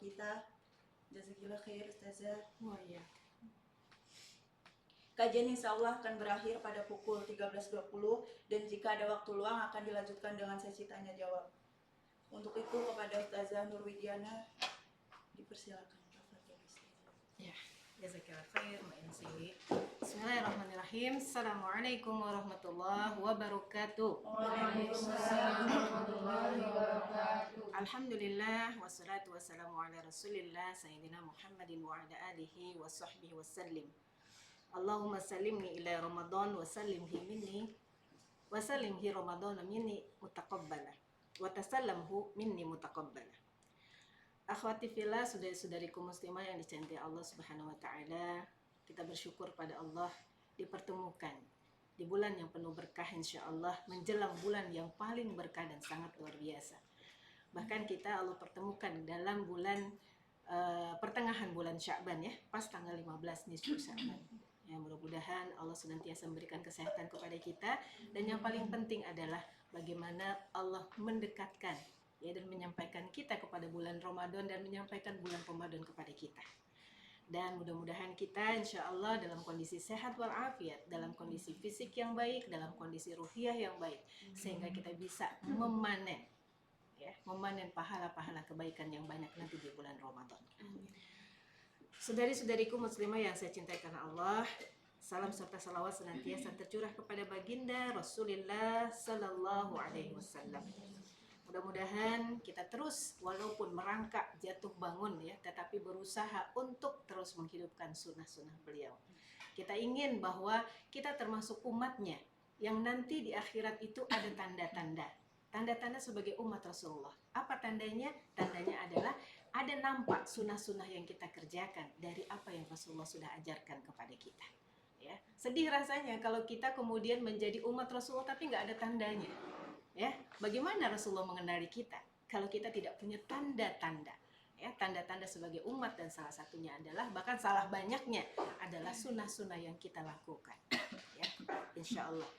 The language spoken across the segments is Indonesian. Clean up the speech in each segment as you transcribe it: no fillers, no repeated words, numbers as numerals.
kita. Jazakillah khair Ustazah. Oh iya. Kajian insya Allah akan berakhir pada pukul 13.20 dan jika ada waktu luang akan dilanjutkan dengan sesi tanya jawab. Untuk itu kepada Ustazah Nurwidiana dipersilakan. Ya, jazakallah khair Mbak Insi. Bismillahirrahmanirrahim. Assalamualaikum warahmatullahi wabarakatuh. Waalaikumsalam warahmatullahi wabarakatuh. Alhamdulillah wassalatu wassalamu ala Rasulillah Sayyidina Muhammadin wa ala alihi wa sahbihi wasallim. Allahumma sallimni ila Ramadan wa sallimhi minni wa sallimhi Ramadan minni mutaqabbala wa tasallamhu minni mutaqabbala. Akhwati fillah, saudari-saudariku muslimah yang dicintai Allah Subhanahu wa taala, kita bersyukur pada Allah dipertemukan di bulan yang penuh berkah insyaallah, menjelang bulan yang paling berkah dan sangat luar biasa. Bahkan kita Allah pertemukan dalam bulan pertengahan bulan Sya'ban ya, pas tanggal 15 nisfu Sya'ban. Ya, mudah-mudahan Allah senantiasa memberikan kesehatan kepada kita, dan yang paling penting adalah bagaimana Allah mendekatkan ya dan menyampaikan kita kepada bulan Ramadan dan menyampaikan bulan Ramadan kepada kita. Dan mudah-mudahan kita insya Allah dalam kondisi sehat walafiat, dalam kondisi fisik yang baik, dalam kondisi ruhiyah yang baik, sehingga kita bisa memanen ya, memanen pahala-pahala kebaikan yang banyak nanti di bulan Ramadan. Saudari-saudariku muslimah yang saya cintai karena Allah, salam serta salawat senantiasa tercurah kepada baginda Rasulullah Sallallahu Alaihi Wasallam. Mudah-mudahan kita terus walaupun merangkak jatuh bangun ya, tetapi berusaha untuk terus menghidupkan sunnah-sunnah beliau. Kita ingin bahwa kita termasuk umatnya yang nanti di akhirat itu ada tanda-tanda. Tanda-tanda sebagai umat Rasulullah. Apa tandanya? Tandanya adalah ada nampak sunnah-sunnah yang kita kerjakan dari apa yang Rasulullah sudah ajarkan kepada kita. Ya, sedih rasanya kalau kita kemudian menjadi umat Rasulullah tapi nggak ada tandanya. Ya, bagaimana Rasulullah mengenali kita kalau kita tidak punya tanda-tanda? Ya, tanda-tanda sebagai umat, dan salah satunya adalah, bahkan salah banyaknya adalah sunnah-sunnah yang kita lakukan. Ya, insya Allah.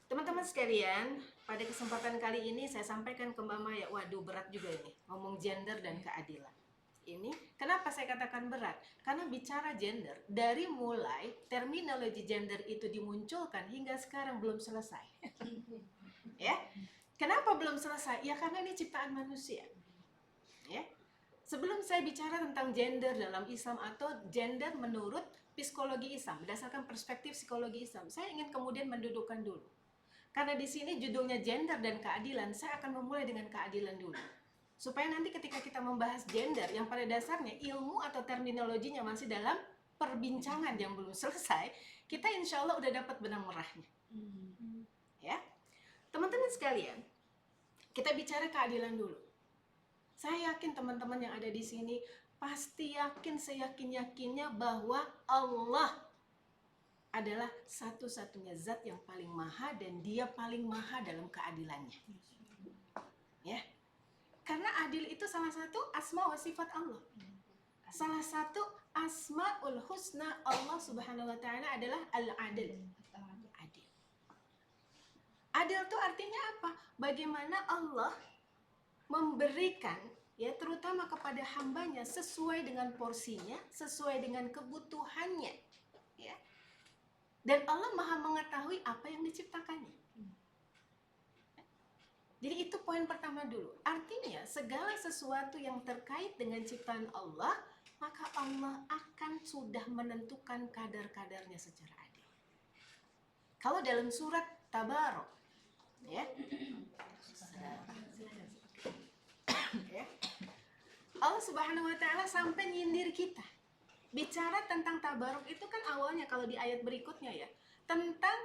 Teman-teman sekalian, pada kesempatan kali ini saya sampaikan ke Mbak Maya, waduh berat juga ini, ngomong gender dan keadilan. Ini kenapa saya katakan berat? Karena bicara gender, dari mulai terminologi gender itu dimunculkan hingga sekarang belum selesai. Ya, kenapa belum selesai? Ya karena ini ciptaan manusia. Ya, sebelum saya bicara tentang gender dalam Islam atau gender menurut psikologi Islam, berdasarkan perspektif psikologi Islam, saya ingin kemudian mendudukkan dulu. Karena di sini judulnya gender dan keadilan, saya akan memulai dengan keadilan dulu. Supaya nanti ketika kita membahas gender yang pada dasarnya ilmu atau terminologinya masih dalam perbincangan yang belum selesai, kita insya Allah udah dapat benang merahnya. Ya, teman-teman sekalian, kita bicara keadilan dulu. Saya yakin teman-teman yang ada di sini pasti yakin, seyakin-yakinnya bahwa Allah adalah satu-satunya zat yang paling maha dan dia paling maha dalam keadilannya. Ya, karena adil itu salah satu asma wa sifat Allah. Salah satu asmaul husna Allah Subhanahu wa taala adalah al-adil. Adil. Adil itu artinya apa? Bagaimana Allah memberikan ya terutama kepada hambanya sesuai dengan porsinya, sesuai dengan kebutuhannya. Ya. Dan Allah Maha mengetahui apa yang diciptakannya. Jadi itu poin pertama dulu. Artinya segala sesuatu yang terkait dengan ciptaan Allah, maka Allah akan sudah menentukan kadar-kadarnya secara adil. Kalau dalam surat Tabarok, ya, ya, Allah Subhanahu wa taala sampai nyindir kita. Bicara tentang tabaruk itu kan awalnya kalau di ayat berikutnya ya,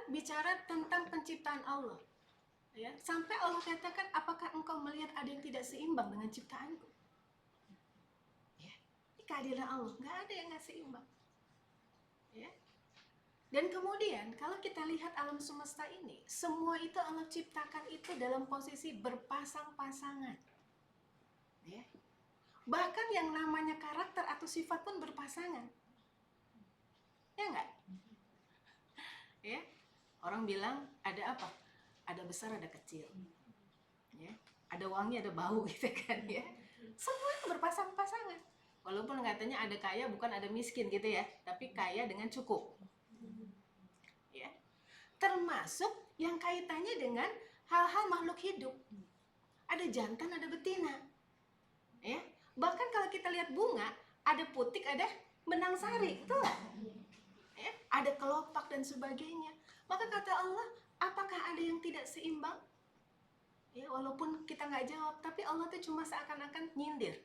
bicara tentang penciptaan Allah. Ya, sampai Allah katakan, apakah engkau melihat ada yang tidak seimbang dengan ciptaanku? Ya, ini keadilan Allah, nggak ada yang nggak seimbang. Ya. Dan kemudian kalau kita lihat alam semesta ini, semua itu Allah ciptakan itu dalam posisi berpasang-pasangan. Ya. Bahkan yang namanya karakter atau sifat pun berpasangan. Ya enggak? Ya. Orang bilang ada apa? Ada besar, ada kecil. Ya. Ada wangi, ada bau gitu kan ya. Semua itu berpasang-pasangan. Walaupun katanya ada kaya bukan ada miskin gitu ya, tapi kaya dengan cukup. Ya. Termasuk yang kaitannya dengan hal-hal makhluk hidup. Ada jantan, ada betina. Ya. Bahkan kalau kita lihat bunga, ada putik, ada benang sari, betul nggak? Ya. Ada kelopak dan sebagainya. Maka kata Allah, apakah ada yang tidak seimbang? Ya, walaupun kita nggak jawab, tapi Allah tuh cuma seakan-akan nyindir.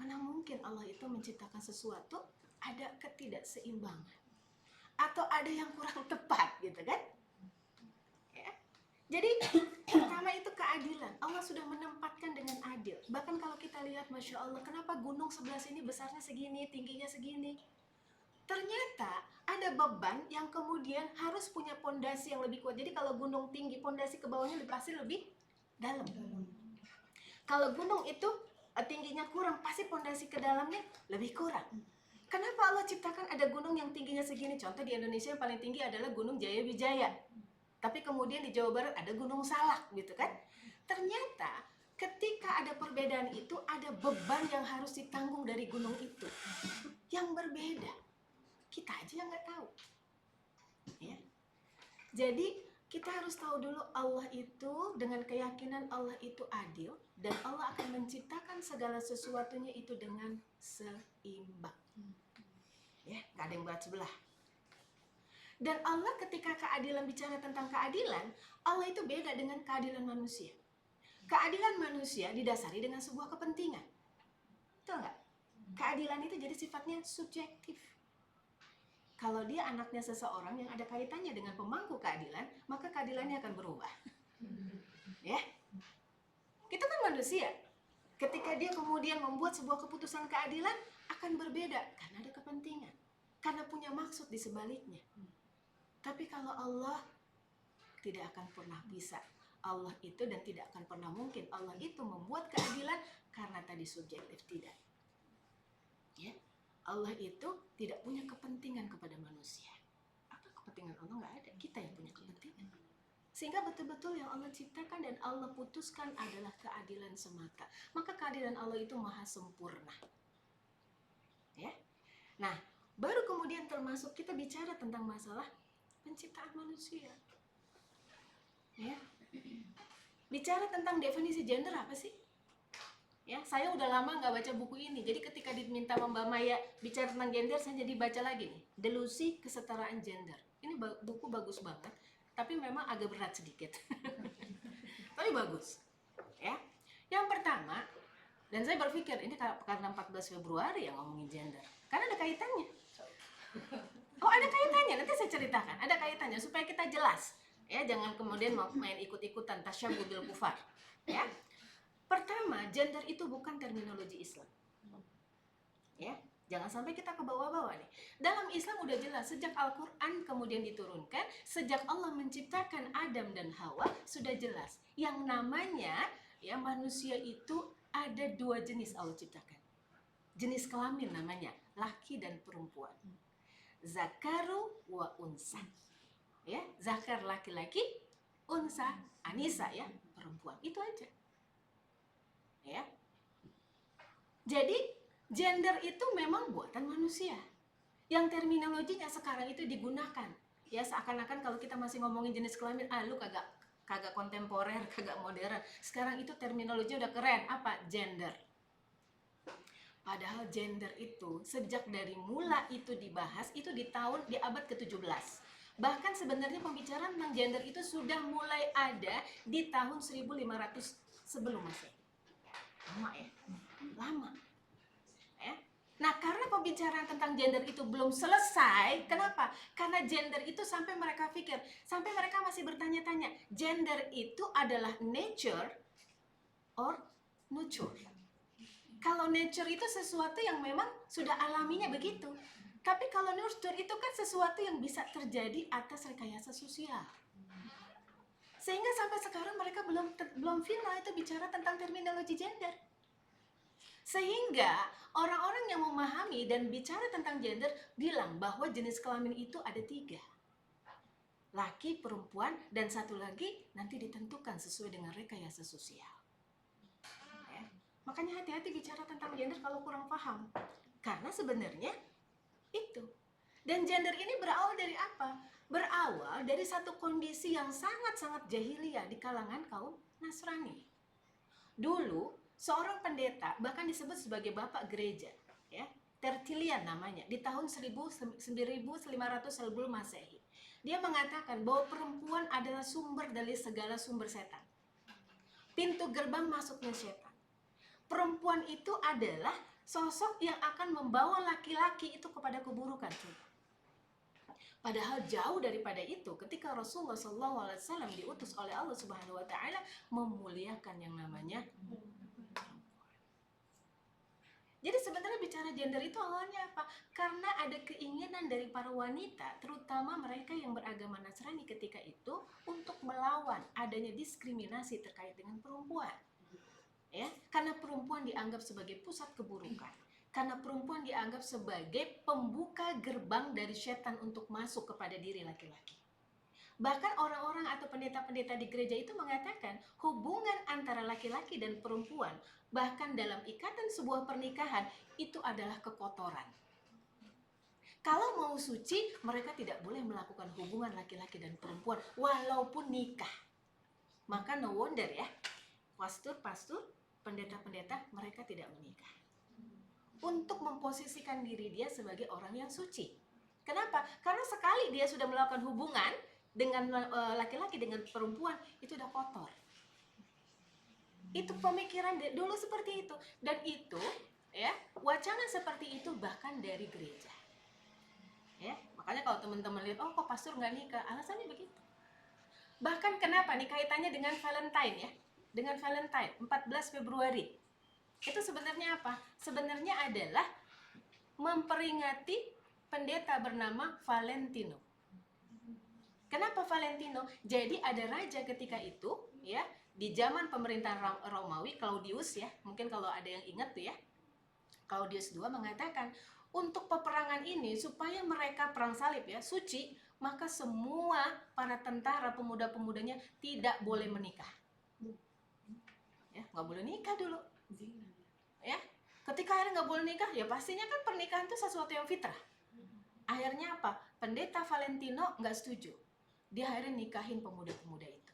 Mana mungkin Allah itu menciptakan sesuatu ada ketidakseimbangan atau ada yang kurang tepat gitu kan? Ya. Jadi pertama itu keadilan. Allah sudah menempatkan dengan adil. Bahkan kalau kita lihat, Masya Allah, kenapa gunung sebelah sini besarnya segini, tingginya segini? Ternyata ada beban yang kemudian harus punya pondasi yang lebih kuat. Jadi kalau gunung tinggi, pondasi ke bawahnya pasti lebih dalam. Kalau gunung itu tingginya kurang, pasti pondasi ke dalamnya lebih kurang. Kenapa Allah ciptakan ada gunung yang tingginya segini? Contoh di Indonesia yang paling tinggi adalah Gunung Jayawijaya. Tapi kemudian di Jawa Barat ada Gunung Salak gitu kan. Ternyata ketika ada perbedaan itu ada beban yang harus ditanggung dari gunung itu yang berbeda. Kita aja yang nggak tahu. Ya. Jadi kita harus tahu dulu Allah itu dengan keyakinan Allah itu adil dan Allah akan menciptakan segala sesuatunya itu dengan seimbang. Ya, nggak ada yang berat sebelah. Dan Allah ketika keadilan bicara tentang keadilan, Allah itu beda dengan keadilan manusia. Keadilan manusia didasari dengan sebuah kepentingan. Betul nggak? Keadilan itu jadi sifatnya subjektif. Kalau dia anaknya seseorang yang ada kaitannya dengan pemangku keadilan, maka keadilannya akan berubah. Ya, kita kan manusia. Ketika dia kemudian membuat sebuah keputusan keadilan, akan berbeda karena ada kepentingan, karena punya maksud di sebaliknya. Tapi kalau Allah tidak akan pernah bisa. Allah itu dan tidak akan pernah mungkin Allah itu membuat keadilan karena tadi subjektif, tidak. Ya. Allah itu tidak punya kepentingan kepada manusia. Apa kepentingan Allah? Nggak ada. Kita yang punya kepentingan. Sehingga betul-betul yang Allah ciptakan dan Allah putuskan adalah keadilan semata. Maka keadilan Allah itu maha sempurna. Ya. Nah, baru kemudian termasuk kita bicara tentang masalah penciptaan manusia. Ya. Bicara tentang definisi gender apa sih? Ya, saya udah lama nggak baca buku ini. Jadi ketika diminta Mbak Maya bicara tentang gender, saya jadi baca lagi nih. Delusi Kesetaraan Gender. Ini buku bagus banget, tapi memang agak berat sedikit. Tapi bagus. Ya. Yang pertama, dan saya berpikir ini karena 14 Februari yang ngomongin gender. Karena ada kaitannya. Oh, ada kaitannya. Nanti saya ceritakan. Ada kaitannya supaya kita jelas. Ya, jangan kemudian mau main ikut-ikutan tasyabbuh bil kufar. Ya. Pertama, gender itu bukan terminologi Islam. Ya, jangan sampai kita ke bawah-bawah nih. Dalam Islam udah jelas sejak Al-Qur'an kemudian diturunkan, sejak Allah menciptakan Adam dan Hawa sudah jelas. Yang namanya ya manusia itu ada dua jenis Allah ciptakan. Jenis kelamin namanya, laki dan perempuan. Zakaru wa unsa. Ya, zakar laki-laki, unsa anisa ya, perempuan. Itu aja. Ya. Jadi gender itu memang buatan manusia. Yang terminologinya sekarang itu digunakan. Ya seakan-akan kalau kita masih ngomongin jenis kelamin, lu kagak kontemporer, kagak modern. Sekarang itu terminologinya udah keren. Apa? Gender. Padahal gender itu sejak dari mula itu dibahas itu di abad ke-17. Bahkan sebenarnya pembicaraan tentang gender itu sudah mulai ada di tahun 1500 sebelum Masehi. Lama ya, lama. Ya. Nah, karena pembicaraan tentang gender itu belum selesai, kenapa? Karena gender itu sampai mereka pikir, sampai mereka masih bertanya-tanya, gender itu adalah nature or nurture. Kalau nature itu sesuatu yang memang sudah alaminya begitu. Tapi kalau nurture itu kan sesuatu yang bisa terjadi atas rekayasa sosial. Sehingga sampai sekarang mereka belum final itu bicara tentang terminologi gender. Sehingga orang-orang yang memahami dan bicara tentang gender bilang bahwa jenis kelamin itu ada 3. Laki, perempuan, dan satu lagi nanti ditentukan sesuai dengan rekayasa sosial. Ya. Makanya hati-hati bicara tentang gender kalau kurang paham. Karena sebenarnya itu. Dan gender ini berawal dari apa? Berawal dari satu kondisi yang sangat-sangat jahiliyah di kalangan kaum Nasrani. Dulu seorang pendeta bahkan disebut sebagai bapak gereja, ya, Tertullian namanya, di tahun 1500 sebelum Masehi. Dia mengatakan bahwa perempuan adalah sumber dari segala sumber setan. Pintu gerbang masuknya setan. Perempuan itu adalah sosok yang akan membawa laki-laki itu kepada keburukan. Padahal jauh daripada itu, ketika Rasulullah SAW diutus oleh Allah Subhanahu Wa Taala memuliakan yang namanya. Jadi sebenarnya bicara gender itu awalnya apa? Karena ada keinginan dari para wanita, terutama mereka yang beragama Nasrani ketika itu, untuk melawan adanya diskriminasi terkait dengan perempuan. Ya, karena perempuan dianggap sebagai pusat keburukan. Karena perempuan dianggap sebagai pembuka gerbang dari setan untuk masuk kepada diri laki-laki. Bahkan orang-orang atau pendeta-pendeta di gereja itu mengatakan hubungan antara laki-laki dan perempuan, bahkan dalam ikatan sebuah pernikahan, itu adalah kekotoran. Kalau mau suci, mereka tidak boleh melakukan hubungan laki-laki dan perempuan walaupun nikah. Maka no wonder ya, pastor, pendeta-pendeta, mereka tidak menikah. Untuk memposisikan diri dia sebagai orang yang suci. Kenapa? Karena sekali dia sudah melakukan hubungan dengan laki-laki dengan perempuan, itu udah kotor. Itu pemikiran dulu seperti itu, dan itu ya, wacana seperti itu bahkan dari gereja. Ya, makanya kalau teman-teman lihat, oh kok pastor nggak nikah, alasannya begitu. Bahkan kenapa nih kaitannya dengan Valentine ya? Dengan Valentine 14 Februari. Itu sebenarnya apa? Sebenarnya adalah memperingati pendeta bernama Valentino. Kenapa Valentino? Jadi ada raja ketika itu, ya, di zaman pemerintahan Romawi, Claudius ya, mungkin kalau ada yang ingat tuh ya, Claudius II mengatakan untuk peperangan ini supaya mereka perang salib ya, suci, maka semua para tentara pemuda-pemudanya tidak boleh menikah. Ya, nggak boleh nikah dulu. Ya, ketika akhirnya nggak boleh nikah, ya pastinya kan pernikahan itu sesuatu yang fitrah. Akhirnya apa? Pendeta Valentino nggak setuju. Dia akhirnya nikahin pemuda-pemuda itu.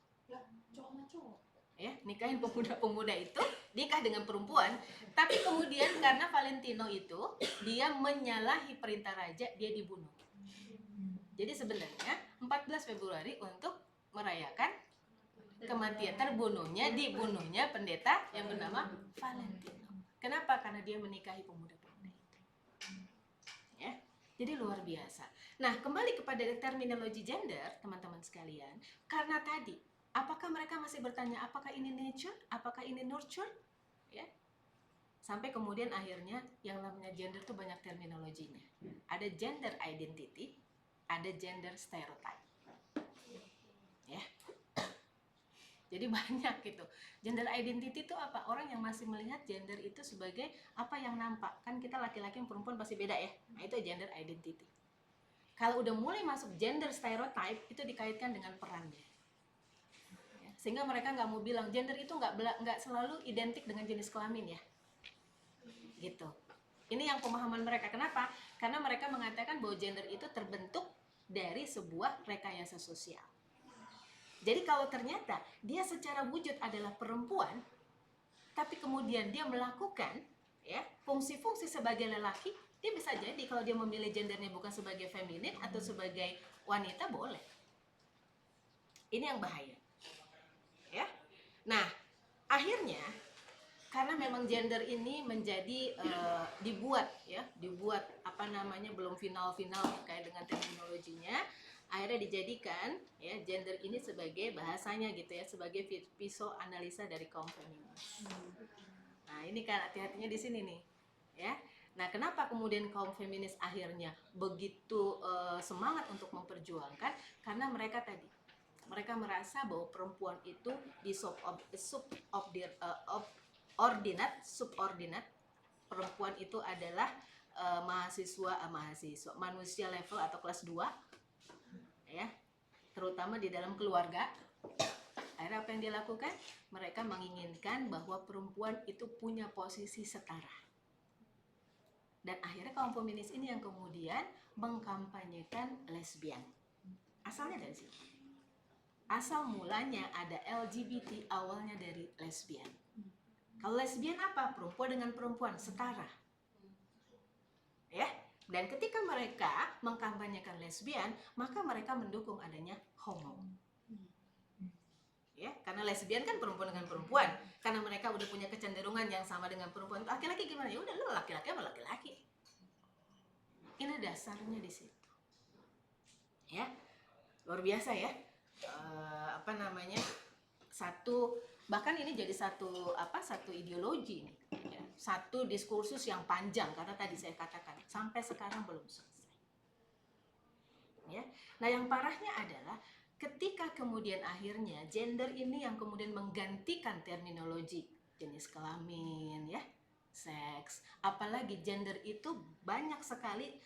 Ya, nikahin pemuda-pemuda itu, nikah dengan perempuan. Tapi kemudian karena Valentino itu, dia menyalahi perintah raja, dia dibunuh. Jadi sebenarnya 14 Februari untuk merayakan kematian, dibunuhnya pendeta yang bernama Valentino. Kenapa? Karena dia menikahi pemuda-pemuda itu. Ya, jadi luar biasa. Nah, kembali kepada terminologi gender, teman-teman sekalian, karena tadi, apakah mereka masih bertanya, apakah ini nature, apakah ini nurture? Ya. Sampai kemudian akhirnya yang namanya gender itu banyak terminologinya. Ada gender identity, ada gender stereotype. Ya. Jadi banyak gitu. Gender identity itu apa? Orang yang masih melihat gender itu sebagai apa yang nampak. Kan kita laki-laki dan perempuan pasti beda ya. Nah, itu gender identity. Kalau udah mulai masuk gender stereotype, itu dikaitkan dengan perannya. Ya, sehingga mereka nggak mau bilang gender itu nggak selalu identik dengan jenis kelamin ya. Gitu. Ini yang pemahaman mereka. Kenapa? Karena mereka mengatakan bahwa gender itu terbentuk dari sebuah rekayasa sosial. Jadi kalau ternyata dia secara wujud adalah perempuan, tapi kemudian dia melakukan ya fungsi-fungsi sebagai lelaki, dia bisa jadi kalau dia memilih gendernya bukan sebagai feminin atau sebagai wanita, boleh. Ini yang bahaya. Ya. Nah, akhirnya karena memang gender ini menjadi dibuat belum final terkait dengan terminologinya, akhirnya dijadikan ya gender ini sebagai bahasanya gitu ya, sebagai pisau analisa dari kaum feminis. Nah, ini kan hati-hatinya di sini nih, ya. Nah, kenapa kemudian kaum feminis akhirnya begitu semangat untuk memperjuangkan? Karena mereka merasa bahwa perempuan itu di subordinat. Perempuan itu adalah manusia level atau kelas 2 ya, terutama di dalam keluarga. Akhirnya apa yang dia lakukan? Mereka menginginkan bahwa perempuan itu punya posisi setara. Dan akhirnya kaum feminis ini yang kemudian mengkampanyekan lesbian. Asalnya dari situ. Asal mulanya ada LGBT, awalnya dari lesbian. Kalau lesbian apa? Perempuan dengan perempuan, setara. Ya, dan ketika mereka mengkampanyekan lesbian, maka mereka mendukung adanya homo. Ya, karena lesbian kan perempuan dengan perempuan, karena mereka udah punya kecenderungan yang sama dengan perempuan. Laki-laki gimana? Ya udah, lo laki-laki sama laki-laki. Ini dasarnya di situ. Ya, luar biasa ya. Bahkan ini jadi satu ideologi nih. Ya, satu diskursus yang panjang, karena tadi saya katakan sampai sekarang belum selesai. Ya, nah yang parahnya adalah ketika kemudian akhirnya gender ini yang kemudian menggantikan terminologi jenis kelamin, ya, seks, apalagi gender itu banyak sekali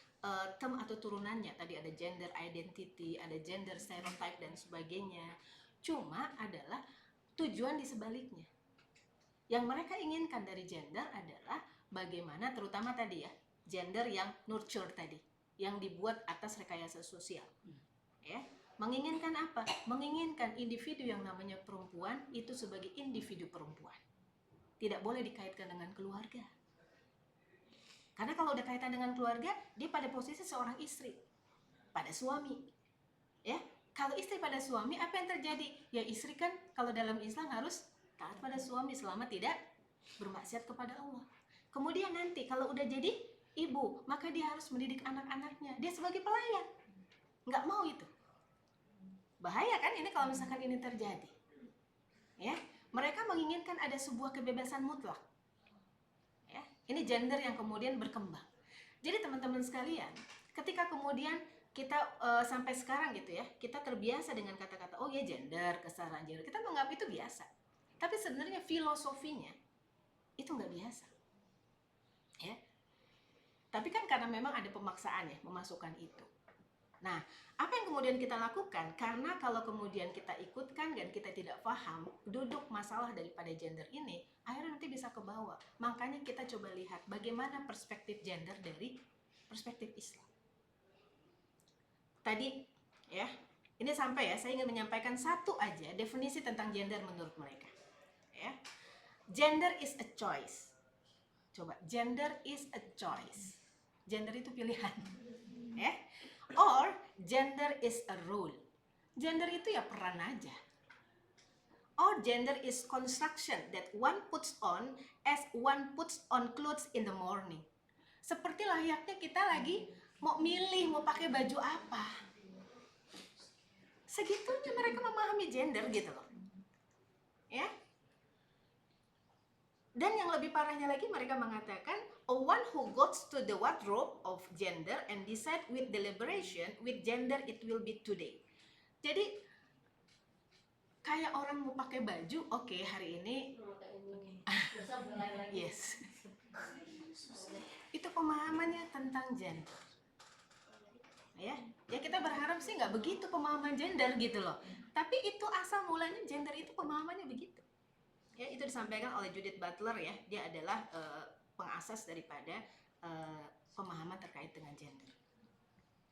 term atau turunannya. Tadi ada gender identity, ada gender stereotype dan sebagainya. Cuma adalah tujuan di sebaliknya. Yang mereka inginkan dari gender adalah bagaimana, terutama tadi ya, gender yang nurture tadi, yang dibuat atas rekayasa sosial. Ya, menginginkan apa? Menginginkan individu yang namanya perempuan itu sebagai individu perempuan. Tidak boleh dikaitkan dengan keluarga. Karena kalau udah kaitan dengan keluarga, dia pada posisi seorang istri, pada suami. Ya, kalau istri pada suami, apa yang terjadi? Ya istri kan kalau dalam Islam harus taat pada suami selama tidak bermaksiat kepada Allah. Kemudian nanti kalau udah jadi ibu, maka dia harus mendidik anak-anaknya. Dia sebagai pelayan. Nggak mau itu. Bahaya kan ini kalau misalkan ini terjadi. Ya, mereka menginginkan ada sebuah kebebasan mutlak. Ya, ini gender yang kemudian berkembang. Jadi teman-teman sekalian, ketika kemudian kita sampai sekarang gitu ya, kita terbiasa dengan kata-kata oh ya gender, kesetaraan gender, kita menganggap itu biasa. Tapi sebenarnya filosofinya itu nggak biasa. Ya. Tapi kan karena memang ada pemaksaan ya memasukkan itu. Nah, apa yang kemudian kita lakukan? Karena kalau kemudian kita ikutkan dan kita tidak paham duduk masalah daripada gender ini, akhirnya nanti bisa ke bawah. Makanya kita coba lihat bagaimana perspektif gender dari perspektif Islam. Tadi ya, ini sampai ya, saya ingin menyampaikan satu aja definisi tentang gender menurut mereka. Ya. Gender is a choice. Coba, gender is a choice. Gender itu pilihan. Ya. Or gender is a role. Gender itu ya peran aja. Or gender is construction that one puts on as one puts on clothes in the morning. Seperti layaknya kita lagi mau milih mau pakai baju apa. Segitunya mereka memahami gender gitu loh. Ya. Dan yang lebih parahnya lagi mereka mengatakan a one who goes to the wardrobe of gender and decide with deliberation with gender it will be today. Jadi kayak orang mau pakai baju, oke, hari ini yes. Itu pemahamannya tentang gender. Ya kita berharap sih nggak begitu pemahaman gender gitu loh. Tapi itu asal mulanya gender itu pemahamannya begitu. Ya, itu disampaikan oleh Judith Butler ya. Dia adalah pengasas daripada pemahaman terkait dengan gender.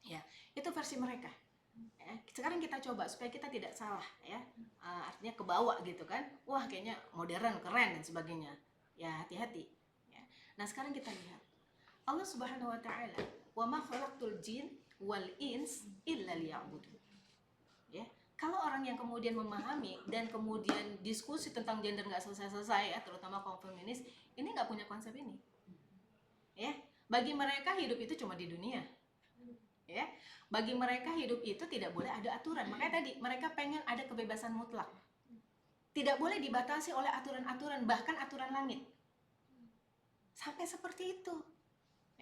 Ya, itu versi mereka. Ya, sekarang kita coba supaya kita tidak salah ya. Artinya kebawa gitu kan. Wah, kayaknya modern, keren dan sebagainya. Ya, hati-hati. Ya. Nah, sekarang kita lihat. Allah Subhanahu wa taala, "Wa ma khalaqtul jin wal ins illa liya'budun." Ya. Kalau orang yang kemudian memahami dan kemudian diskusi tentang gender nggak selesai-selesai ya, terutama kaum feminis, ini nggak punya konsep ini. Ya, bagi mereka hidup itu cuma di dunia. Ya, bagi mereka hidup itu tidak boleh ada aturan. Makanya tadi mereka pengen ada kebebasan mutlak. Tidak boleh dibatasi oleh aturan-aturan, bahkan aturan langit. Sampai seperti itu.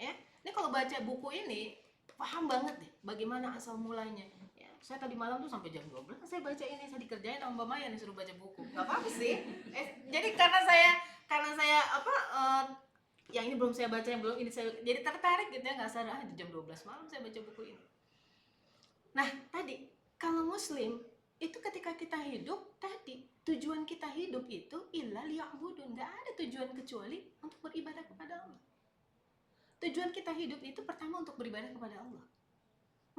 Ya, ini kalau baca buku ini paham banget deh bagaimana asal mulanya. Saya tadi malam tuh sampai jam 12 saya baca ini, saya dikerjain sama Mbak Maya nih suruh baca buku. Gak apa-apa sih. Jadi karena saya yang ini belum saya baca, yang belum ini saya jadi tertarik gitu ya, nggak sadar jam 12 malam saya baca buku ini. Nah, tadi kalau muslim Itu ketika kita hidup tadi, tujuan kita hidup itu illa liya'budun, nggak ada tujuan kecuali untuk beribadah kepada Allah. Tujuan kita hidup itu pertama untuk beribadah kepada Allah.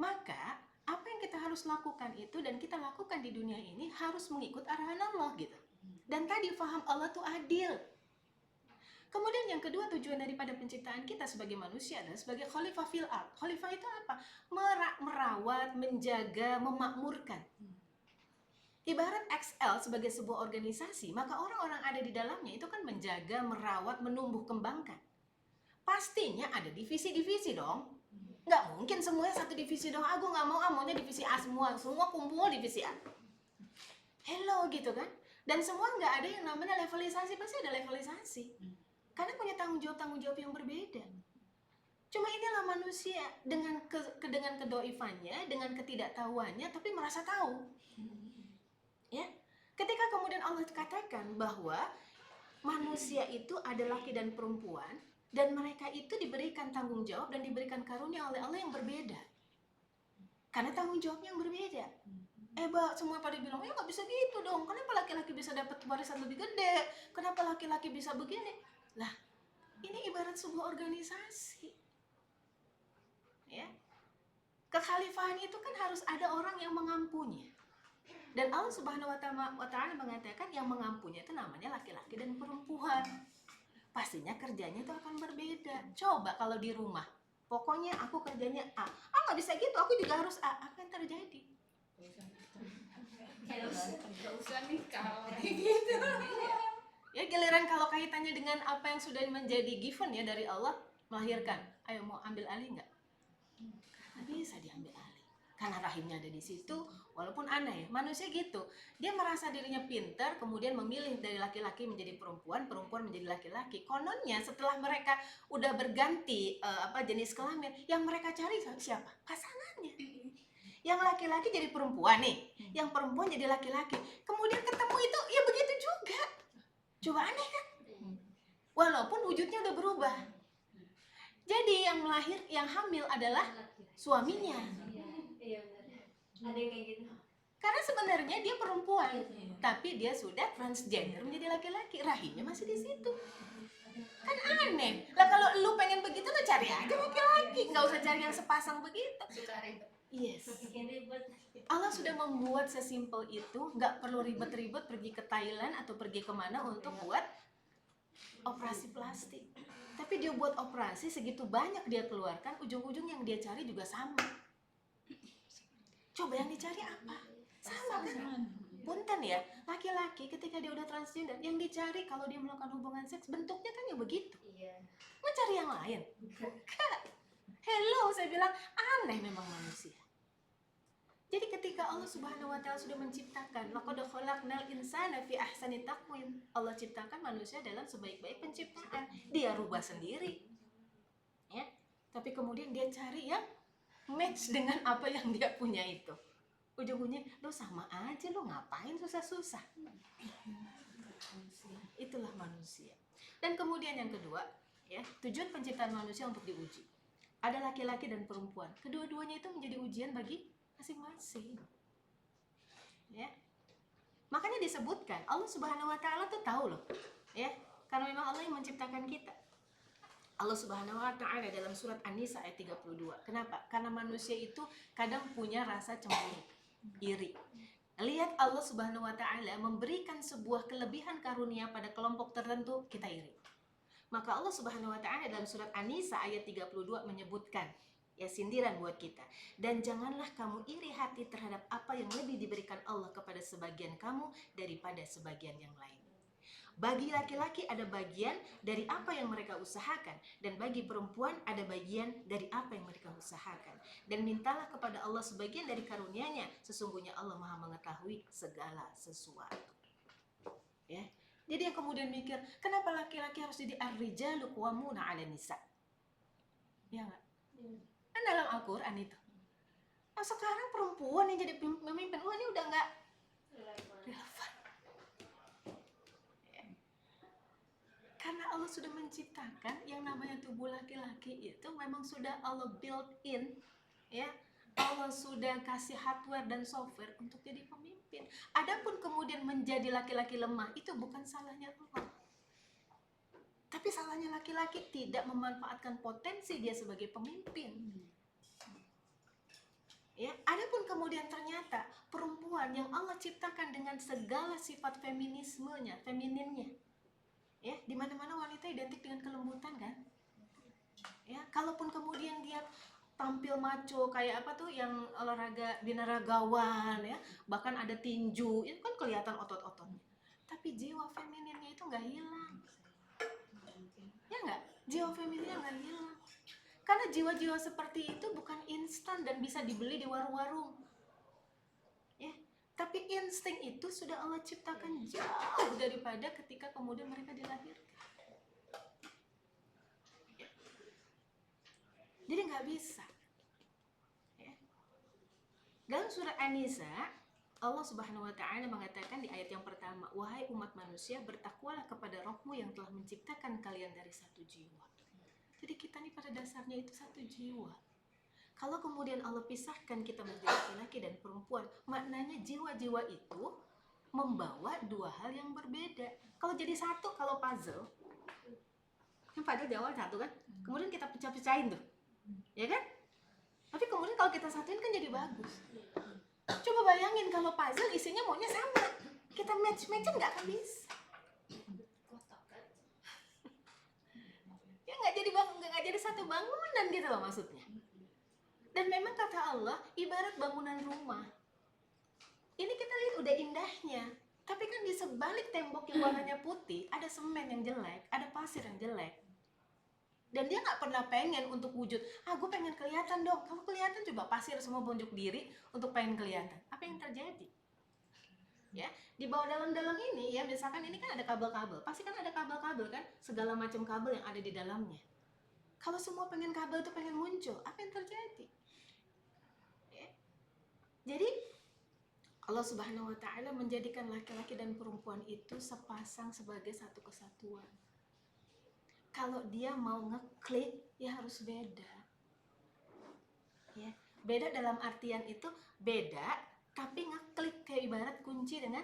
Maka apa yang kita harus lakukan itu dan kita lakukan di dunia ini harus mengikut arahan Allah gitu. Dan tadi faham Allah tuh adil. Kemudian yang kedua, tujuan daripada penciptaan kita sebagai manusia adalah sebagai khalifah fil ard. Khalifah itu apa? Merawat, menjaga, memakmurkan. Ibarat XL sebagai sebuah organisasi, maka orang-orang ada di dalamnya itu kan menjaga, merawat, menumbuh kembangkan. Pastinya ada divisi-divisi dong. Nggak mungkin semuanya satu divisi dong. Aku nggak mau, maunya divisi A semua. Semua kumpul divisi A. Hello gitu kan. Dan semua nggak ada yang namanya levelisasi. Pasti ada levelisasi. Karena punya tanggung jawab yang berbeda. Cuma inilah manusia dengan dengan kedoifannya, dengan ketidaktahuannya, tapi merasa tahu. Ya, ketika kemudian Allah katakan bahwa manusia itu ada laki dan perempuan dan mereka itu diberikan tanggung jawab dan diberikan karunia oleh Allah yang berbeda. Karena tanggung jawabnya yang berbeda. Semua pada bilang, ya nggak bisa gitu dong. Kenapa laki-laki bisa dapat warisan lebih gede? Kenapa laki-laki bisa begini? Lah, ini ibarat sebuah organisasi. Ya, kekhalifahan itu kan harus ada orang yang mengampunya. Dan Allah Subhanahu wa Ta'ala mengatakan yang mengampunya itu namanya laki-laki dan perempuan. Pastinya kerjanya itu akan berbeda. Coba kalau di rumah, pokoknya aku kerjanya A. Nggak bisa gitu, aku juga harus A. Apa yang terjadi? Gak usah nikah gitu. Ya giliran kalau kaitannya dengan apa yang sudah menjadi given ya dari Allah, melahirkan. Ayo mau ambil alih nggak? Nggak bisa diambil alih. Karena rahimnya ada di situ, walaupun aneh, manusia gitu. Dia merasa dirinya pintar, kemudian memilih dari laki-laki menjadi perempuan, perempuan menjadi laki-laki. Kononnya setelah mereka udah berganti jenis kelamin, yang mereka cari siapa? Pasangannya. Yang laki-laki jadi perempuan nih, yang perempuan jadi laki-laki. Kemudian ketemu itu, ya begitu juga. Coba aneh kan? Walaupun wujudnya udah berubah. Jadi yang hamil adalah suaminya. Iya benar. Ada yang kayak gitu. Karena sebenarnya dia perempuan, tapi dia sudah transgender menjadi laki-laki, rahimnya masih di situ. Kan aneh. Lah kalau lu pengen begitu, lu cari aja laki-laki, nggak usah cari yang sepasang begitu. Suka ribet. Yes. Bikin ribet. Allah sudah membuat sesimpel itu, nggak perlu ribet-ribet pergi ke Thailand atau pergi kemana untuk buat operasi plastik. Tapi dia buat operasi segitu banyak dia keluarkan, ujung-ujung yang dia cari juga sama. Coba yang dicari apa? Sama kan? Punten ya, laki-laki ketika dia udah transgender, yang dicari kalau dia melakukan hubungan seks bentuknya kan ya begitu. Iya. Mau cari yang lain? Enggak. Hello, saya bilang aneh memang manusia. Jadi ketika Allah Subhanahu wa Ta'ala sudah menciptakan, laqad khalaqnal insana fi ahsani taqwim. Allah ciptakan manusia dalam sebaik-baik penciptaan. Dia rubah sendiri. Ya. Tapi kemudian dia cari yang match dengan apa yang dia punya itu. Ujung-ujungnya, lo sama aja, lo ngapain susah-susah? Itulah manusia. Dan kemudian yang kedua, ya, tujuan penciptaan manusia untuk diuji. Ada laki-laki dan perempuan. Kedua-duanya itu menjadi ujian bagi masing-masing. Ya. Makanya disebutkan Allah Subhanahu wa Ta'ala tuh tahu loh, ya, karena memang Allah yang menciptakan kita. Allah Subhanahu wa Ta'ala dalam surat An-Nisa ayat 32. Kenapa? Karena manusia itu kadang punya rasa cemburu, iri. Lihat Allah Subhanahu wa Ta'ala memberikan sebuah kelebihan karunia pada kelompok tertentu, kita iri. Maka Allah Subhanahu wa Ta'ala dalam surat An-Nisa ayat 32 menyebutkan, ya, sindiran buat kita. Dan janganlah kamu iri hati terhadap apa yang lebih diberikan Allah kepada sebagian kamu daripada sebagian yang lain. Bagi laki-laki ada bagian dari apa yang mereka usahakan, dan bagi perempuan ada bagian dari apa yang mereka usahakan. Dan mintalah kepada Allah sebagian dari karunia-Nya, sesungguhnya Allah Maha mengetahui segala sesuatu. Ya. Jadi yang kemudian mikir, kenapa laki-laki harus jadi ar-rijalu qawwamuna 'alan nisa? Ya enggak? Kan dalam Al-Qur'an itu. Nah, sekarang perempuan yang jadi pemimpin, ini udah enggak relevan. Karena Allah sudah menciptakan yang namanya tubuh laki-laki itu memang sudah Allah built in, ya, Allah sudah kasih hardware dan software untuk jadi pemimpin. Adapun kemudian menjadi laki-laki lemah, itu bukan salahnya Allah. Tapi salahnya laki-laki tidak memanfaatkan potensi dia sebagai pemimpin. Ya, adapun kemudian ternyata perempuan yang Allah ciptakan dengan segala sifat feminismenya, femininnya. Ya, di mana-mana wanita identik dengan kelembutan kan? Ya, kalaupun kemudian dia tampil maco kayak apa tuh yang olahraga binaragawan ya, bahkan ada tinju, itu kan kelihatan otot-ototnya. Tapi jiwa femininnya itu nggak hilang. Ya nggak? Jiwa femininnya nggak hilang. Karena jiwa-jiwa seperti itu bukan instan dan bisa dibeli di warung-warung. Ya, tapi insting itu sudah Allah ciptakan jauh daripada ketika kemudian mereka dilahirkan. Ya. Jadi nggak bisa. Ya. Dalam surah An-Nisa, Allah Subhanahu wa Ta'ala mengatakan di ayat yang pertama, wahai umat manusia, bertakwalah kepada Rabb-mu yang telah menciptakan kalian dari satu jiwa. Jadi kita nih pada dasarnya itu satu jiwa. Kalau kemudian Allah pisahkan kita menjadi laki-laki dan perempuan, maknanya jiwa-jiwa itu membawa dua hal yang berbeda. Kalau jadi satu, kalau puzzle, kan padahal di awal satu kan, kemudian kita pecah-pecahin tuh, ya kan? Tapi kemudian kalau kita satuin kan jadi bagus. Coba bayangin kalau puzzle isinya maunya sama, kita match-matchin nggak akan bisa. Ya nggak jadi satu bangunan gitu loh maksudnya. Dan memang kata Allah ibarat bangunan rumah. Ini kita lihat udah indahnya, tapi kan di sebalik tembok yang warnanya putih ada semen yang jelek, ada pasir yang jelek. Dan dia nggak pernah pengen untuk wujud. Gue pengen kelihatan dong. Kalau kelihatan coba pasir semua bonjok diri untuk pengen kelihatan. Apa yang terjadi? Ya, di bawah dalam-dalam ini ya, misalkan ini kan ada kabel-kabel, pasti kan ada kabel-kabel kan, segala macam kabel yang ada di dalamnya. Kalau semua pengen kabel itu pengen muncul, apa yang terjadi? Ya. Jadi Allah Subhanahu wa Ta'ala menjadikan laki-laki dan perempuan itu sepasang sebagai satu kesatuan. Kalau dia mau ngeklik, ya harus beda. Ya, beda dalam artian itu beda. Tapi ngeklik kayak ibarat kunci dengan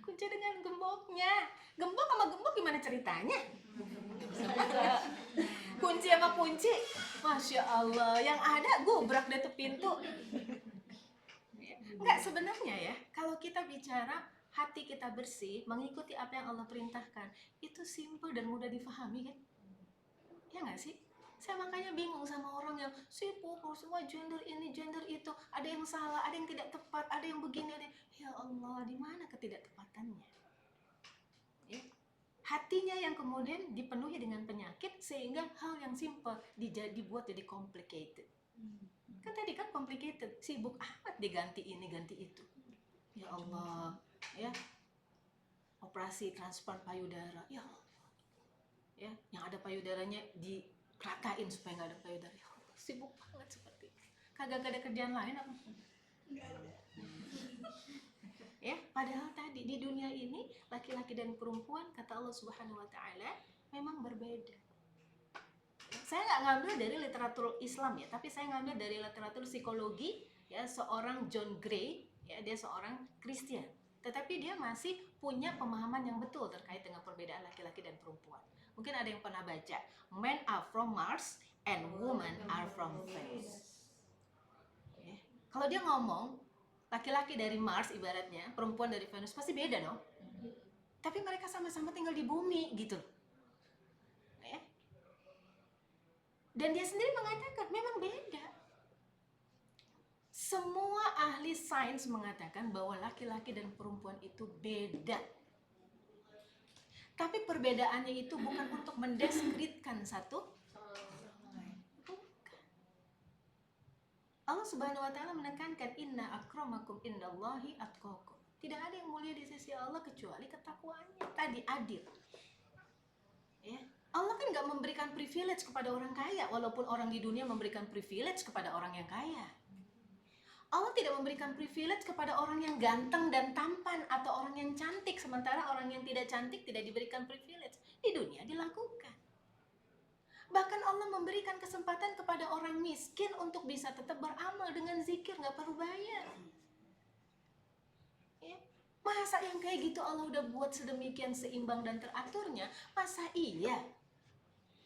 kunci dengan gemboknya. Gembok sama gembok gimana ceritanya? Kunci sama kunci, Masya Allah, yang ada gubrak deh tuh pintu. Enggak, sebenarnya ya, kalau kita bicara hati kita bersih, mengikuti apa yang Allah perintahkan, itu simple dan mudah difahami kan? Ya nggak sih? Saya makanya bingung sama orang yang sibuk semua gender ini, gender itu, ada yang salah, ada yang tidak tepat, ada yang begini, ada yang... Ya Allah, di mana ketidaktepatannya? Ya. Hatinya yang kemudian dipenuhi dengan penyakit sehingga hal yang simple dibuat jadi complicated. Kan tadi kan complicated, sibuk amat diganti ini, ganti itu. Ya Allah, ya. Operasi transplant payudara, ya Allah. Ya, yang ada payudaranya diratain supaya nggak ada payudara. Ya Allah, sibuk banget seperti itu. Kagak ada kerjaan lain apa? Nggak ada. Ya, padahal tadi di dunia ini laki-laki dan perempuan kata Allah Subhanahu wa Ta'ala memang berbeda. Saya nggak ngambil dari literatur Islam ya, tapi saya ngambil dari literatur psikologi ya, seorang John Gray ya, dia seorang Kristen, tetapi dia masih punya pemahaman yang betul terkait dengan perbedaan laki-laki dan perempuan. Mungkin ada yang pernah baca Men are from Mars and women are from Venus. Ya. Kalau dia ngomong laki-laki dari Mars ibaratnya, perempuan dari Venus, pasti beda dong. Tapi mereka sama-sama tinggal di bumi gitu. Ya. Dan dia sendiri mengatakan memang beda. Semua ahli sains mengatakan bahwa laki-laki dan perempuan itu beda. Tapi perbedaannya itu bukan untuk mendeskripsikan satu. Bukan. Allah Subhanahu wa Ta'ala menekankan inna akramakum indallahi atqakum. Tidak ada yang mulia di sisi Allah kecuali ketakwaannya. Tadi adil. Ya. Allah kan nggak memberikan privilege kepada orang kaya, walaupun orang di dunia memberikan privilege kepada orang yang kaya. Allah tidak memberikan privilege kepada orang yang ganteng dan tampan atau orang yang cantik, sementara orang yang tidak cantik tidak diberikan privilege. Di dunia dilakukan. Bahkan Allah memberikan kesempatan kepada orang miskin untuk bisa tetap beramal dengan zikir, nggak perlu bayar. Ya. Masa yang kayak gitu Allah udah buat sedemikian seimbang dan teraturnya, masa iya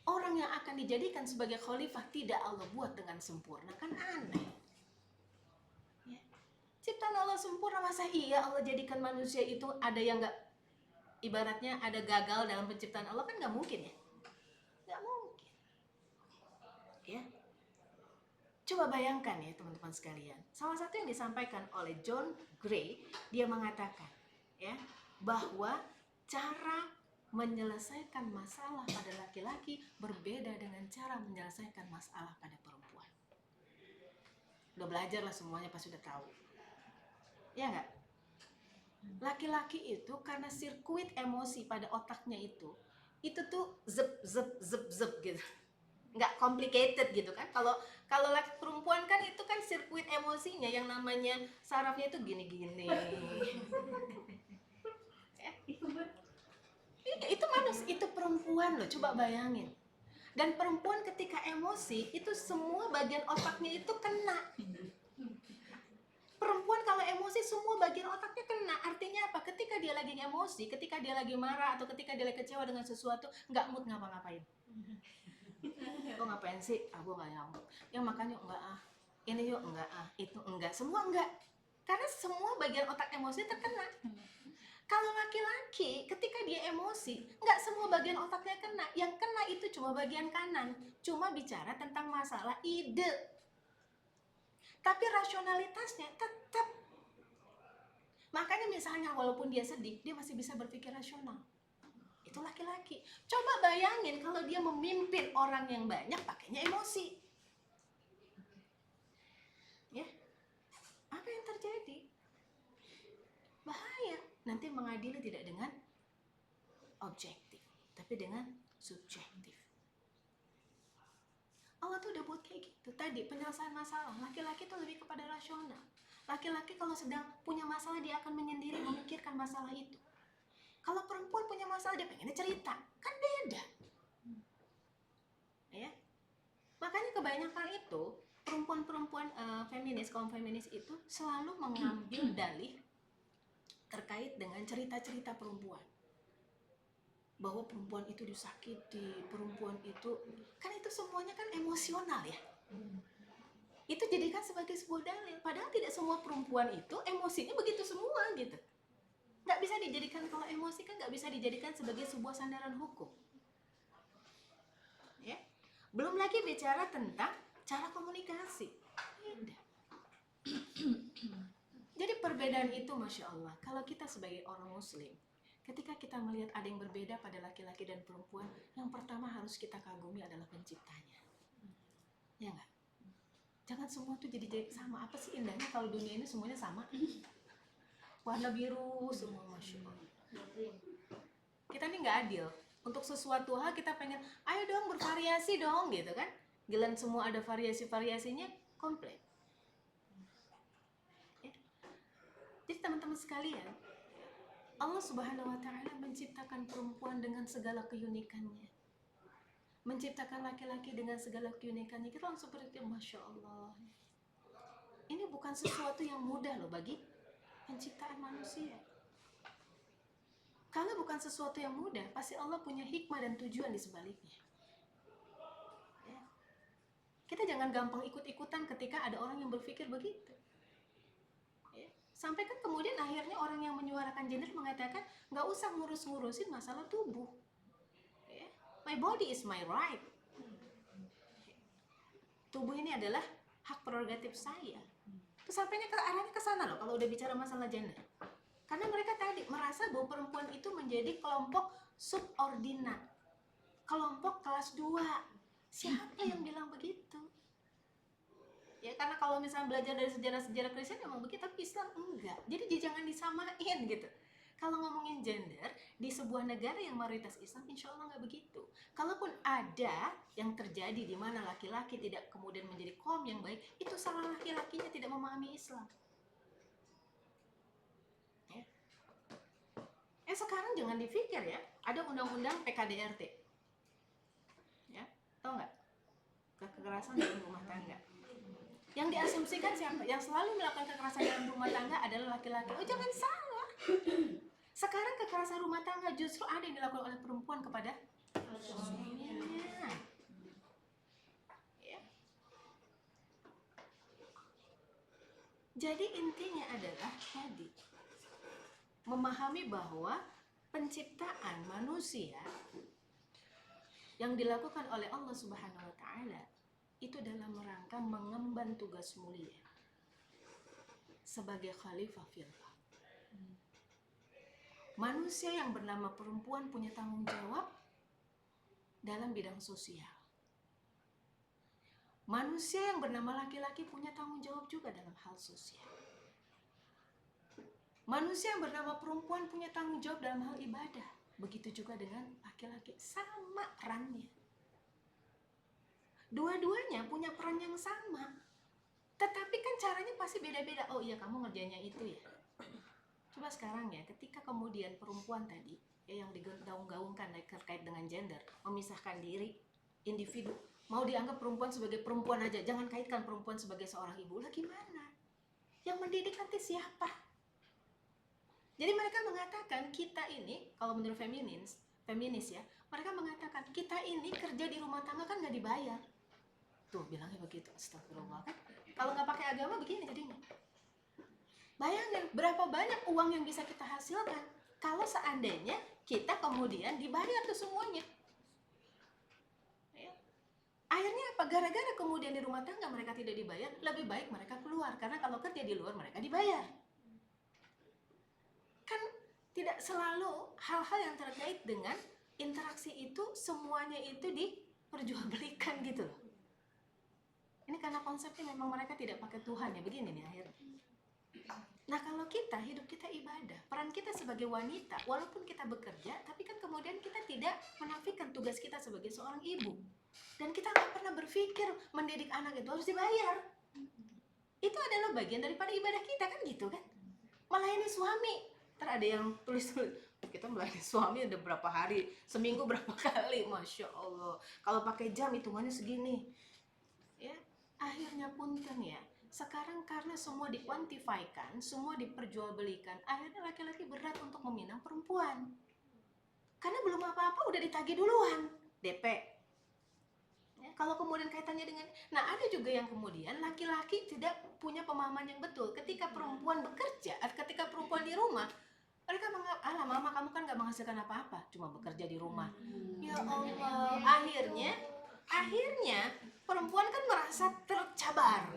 orang yang akan dijadikan sebagai khalifah tidak Allah buat dengan sempurna? Kan aneh. Ya. Ciptaan Allah sempurna, masa iya Allah jadikan manusia itu ada yang nggak, ibaratnya ada gagal dalam penciptaan Allah? Kan nggak mungkin ya. Nggak mungkin. Ya. Coba bayangkan ya teman-teman sekalian. Salah satu yang disampaikan oleh John Gray, dia mengatakan ya bahwa cara menyelesaikan masalah pada laki-laki berbeda dengan cara menyelesaikan masalah pada perempuan. Udah belajar lah semuanya, pasti udah tahu. Ya nggak? Laki-laki itu karena sirkuit emosi pada otaknya itu tuh zep zep zep zep gitu, nggak complicated gitu kan. Kalau laki perempuan kan itu kan sirkuit emosinya yang namanya sarafnya itu gini-gini. Itu manusia, itu perempuan loh, coba bayangin. Dan perempuan ketika emosi itu semua bagian otaknya itu kena. Perempuan kalau emosi semua bagian otaknya kena. Artinya apa? Ketika dia lagi emosi, ketika dia lagi marah, atau ketika dia lagi kecewa dengan sesuatu, nggak mood ngapa-ngapain. Lo ngapain sih? Ah, gue nggak nyamuk. Yang makan yuk enggak ah. Ini yuk enggak ah. Itu enggak. Semua enggak. Karena semua bagian otak emosi terkena. Kalau laki-laki ketika dia emosi, nggak semua bagian otaknya kena. Yang kena itu cuma bagian kanan. Cuma bicara tentang masalah ide. Tapi rasionalitasnya tetap. Makanya misalnya walaupun dia sedih, dia masih bisa berpikir rasional. Itu laki-laki. Coba bayangin kalau dia memimpin orang yang banyak pakainya emosi. Ya. Apa yang terjadi? Bahaya. Nanti mengadili tidak dengan objektif, tapi dengan subjektif. Allah tuh udah buat kayak gitu. Tadi penyelesaian masalah, laki-laki tuh lebih kepada rasional. Laki-laki kalau sedang punya masalah dia akan menyendiri memikirkan masalah itu. Kalau perempuan punya masalah dia pengennya cerita, kan beda. Ya. Makanya kebanyakan itu perempuan-perempuan feminis, kaum feminis itu selalu mengambil dalih terkait dengan cerita-cerita perempuan. Bahwa perempuan itu disakiti, perempuan itu, kan itu semuanya kan emosional ya. Itu jadikan sebagai sebuah dalil. Padahal tidak semua perempuan itu emosinya begitu semua gitu. Nggak bisa dijadikan, kalau emosi kan nggak bisa dijadikan sebagai sebuah sandaran hukum. Ya. Belum lagi bicara tentang cara komunikasi. Beda. Jadi perbedaan itu Masya Allah, kalau kita sebagai orang muslim, ketika kita melihat ada yang berbeda pada laki-laki dan perempuan, yang pertama harus kita kagumi adalah penciptanya. Ya nggak? Jangan semua tuh jadi sama. Apa sih indahnya kalau dunia ini semuanya sama? Warna biru semua, Masya Allah. Kita ini nggak adil. Untuk sesuatu hal kita pengen, ayo dong bervariasi dong gitu kan. Giliran semua ada variasi-variasinya, komplain. Jadi teman-teman sekalian, Allah Subhanahu wa Ta'ala menciptakan perempuan dengan segala keunikannya, menciptakan laki-laki dengan segala keunikannya. Kita langsung berpikir, Masya Allah, ini bukan sesuatu yang mudah loh bagi penciptaan manusia. Kalau bukan sesuatu yang mudah, pasti Allah punya hikmah dan tujuan di sebaliknya. Ya. Kita jangan gampang ikut-ikutan ketika ada orang yang berpikir begitu. Sampai kan kemudian akhirnya orang yang menyuarakan gender mengatakan nggak usah ngurus-ngurusin masalah tubuh. My body is my right. Tubuh ini adalah hak prerogatif saya. Terus sampainya arahnya ke sana loh kalau udah bicara masalah gender. Karena mereka tadi merasa bahwa perempuan itu menjadi kelompok subordinat, kelompok kelas 2. Siapa yang bilang begitu? Ya karena kalau misalnya belajar dari sejarah-sejarah Kristen emang begitu, tapi Islam enggak. Jadi jangan disamain gitu. Kalau ngomongin gender di sebuah negara yang mayoritas Islam, insya Allah nggak begitu. Kalaupun ada yang terjadi di mana laki-laki tidak kemudian menjadi kaum yang baik, itu salah laki-lakinya tidak memahami Islam. Sekarang jangan dipikir ya, ada undang-undang PKDRT. Ya, tahu nggak? kekerasan dalam rumah tangga. Yang diasumsikan siapa? Yang selalu melakukan kekerasan dalam rumah tangga adalah laki-laki. Oh, jangan salah. Sekarang kekerasan rumah tangga justru ada yang dilakukan oleh perempuan kepada suaminya. Ya. Jadi intinya adalah tadi memahami bahwa penciptaan manusia yang dilakukan oleh Allah Subhanahu wa taala itu dalam rangka mengemban tugas mulia sebagai khalifah fil ardh. Manusia yang bernama perempuan punya tanggung jawab dalam bidang sosial. Manusia yang bernama laki-laki punya tanggung jawab juga dalam hal sosial. Manusia yang bernama perempuan punya tanggung jawab dalam hal ibadah. Begitu juga dengan laki-laki, sama perannya. Dua-duanya punya peran yang sama. Tetapi kan caranya pasti beda-beda. Oh iya, kamu ngerjainnya itu ya. Coba sekarang ya, ketika kemudian perempuan tadi ya, yang digaung-gaungkan terkait dengan gender, memisahkan diri, individu, mau dianggap perempuan sebagai perempuan aja, jangan kaitkan perempuan sebagai seorang ibu, lah gimana? Yang mendidik nanti siapa? Jadi mereka mengatakan kita ini, kalau menurut feminis ya, mereka mengatakan kita ini kerja di rumah tangga kan nggak dibayar. Tuh bilangnya begitu, astagfirullah kan? Kalau nggak pakai agama begini jadinya. Bayangin berapa banyak uang yang bisa kita hasilkan kalau seandainya kita kemudian dibayar tuh semuanya. Ya. Akhirnya apa? Gara-gara kemudian di rumah tangga mereka tidak dibayar, lebih baik mereka keluar. Karena kalau kerja di luar mereka dibayar. Kan tidak selalu hal-hal yang terkait dengan interaksi itu semuanya itu diperjualbelikan gitu loh. Ini karena konsepnya memang mereka tidak pakai Tuhan ya, begini nih akhirnya. Nah kalau kita, hidup kita ibadah, peran kita sebagai wanita, walaupun kita bekerja, tapi kan kemudian kita tidak menafikan tugas kita sebagai seorang ibu. Dan kita nggak pernah berpikir mendidik anak itu harus dibayar. Itu adalah bagian daripada ibadah kita kan gitu kan. Melayani suami, ntar ada yang tulis kita melayani suami ada berapa hari, seminggu berapa kali, Masya Allah. Kalau pakai jam hitungannya segini. Ya, akhirnya punten ya. Sekarang karena semua dikuantifikasikan, semua diperjualbelikan, akhirnya laki-laki berat untuk meminang perempuan. Karena belum apa-apa udah ditagih duluan, DP. Ya, kalau kemudian kaitannya dengan, nah ada juga yang kemudian laki-laki tidak punya pemahaman yang betul. Ketika perempuan bekerja, ketika perempuan di rumah, mereka menganggap, alah mama kamu kan gak menghasilkan apa-apa, cuma bekerja di rumah. Ya Allah, akhirnya perempuan kan merasa tercabar.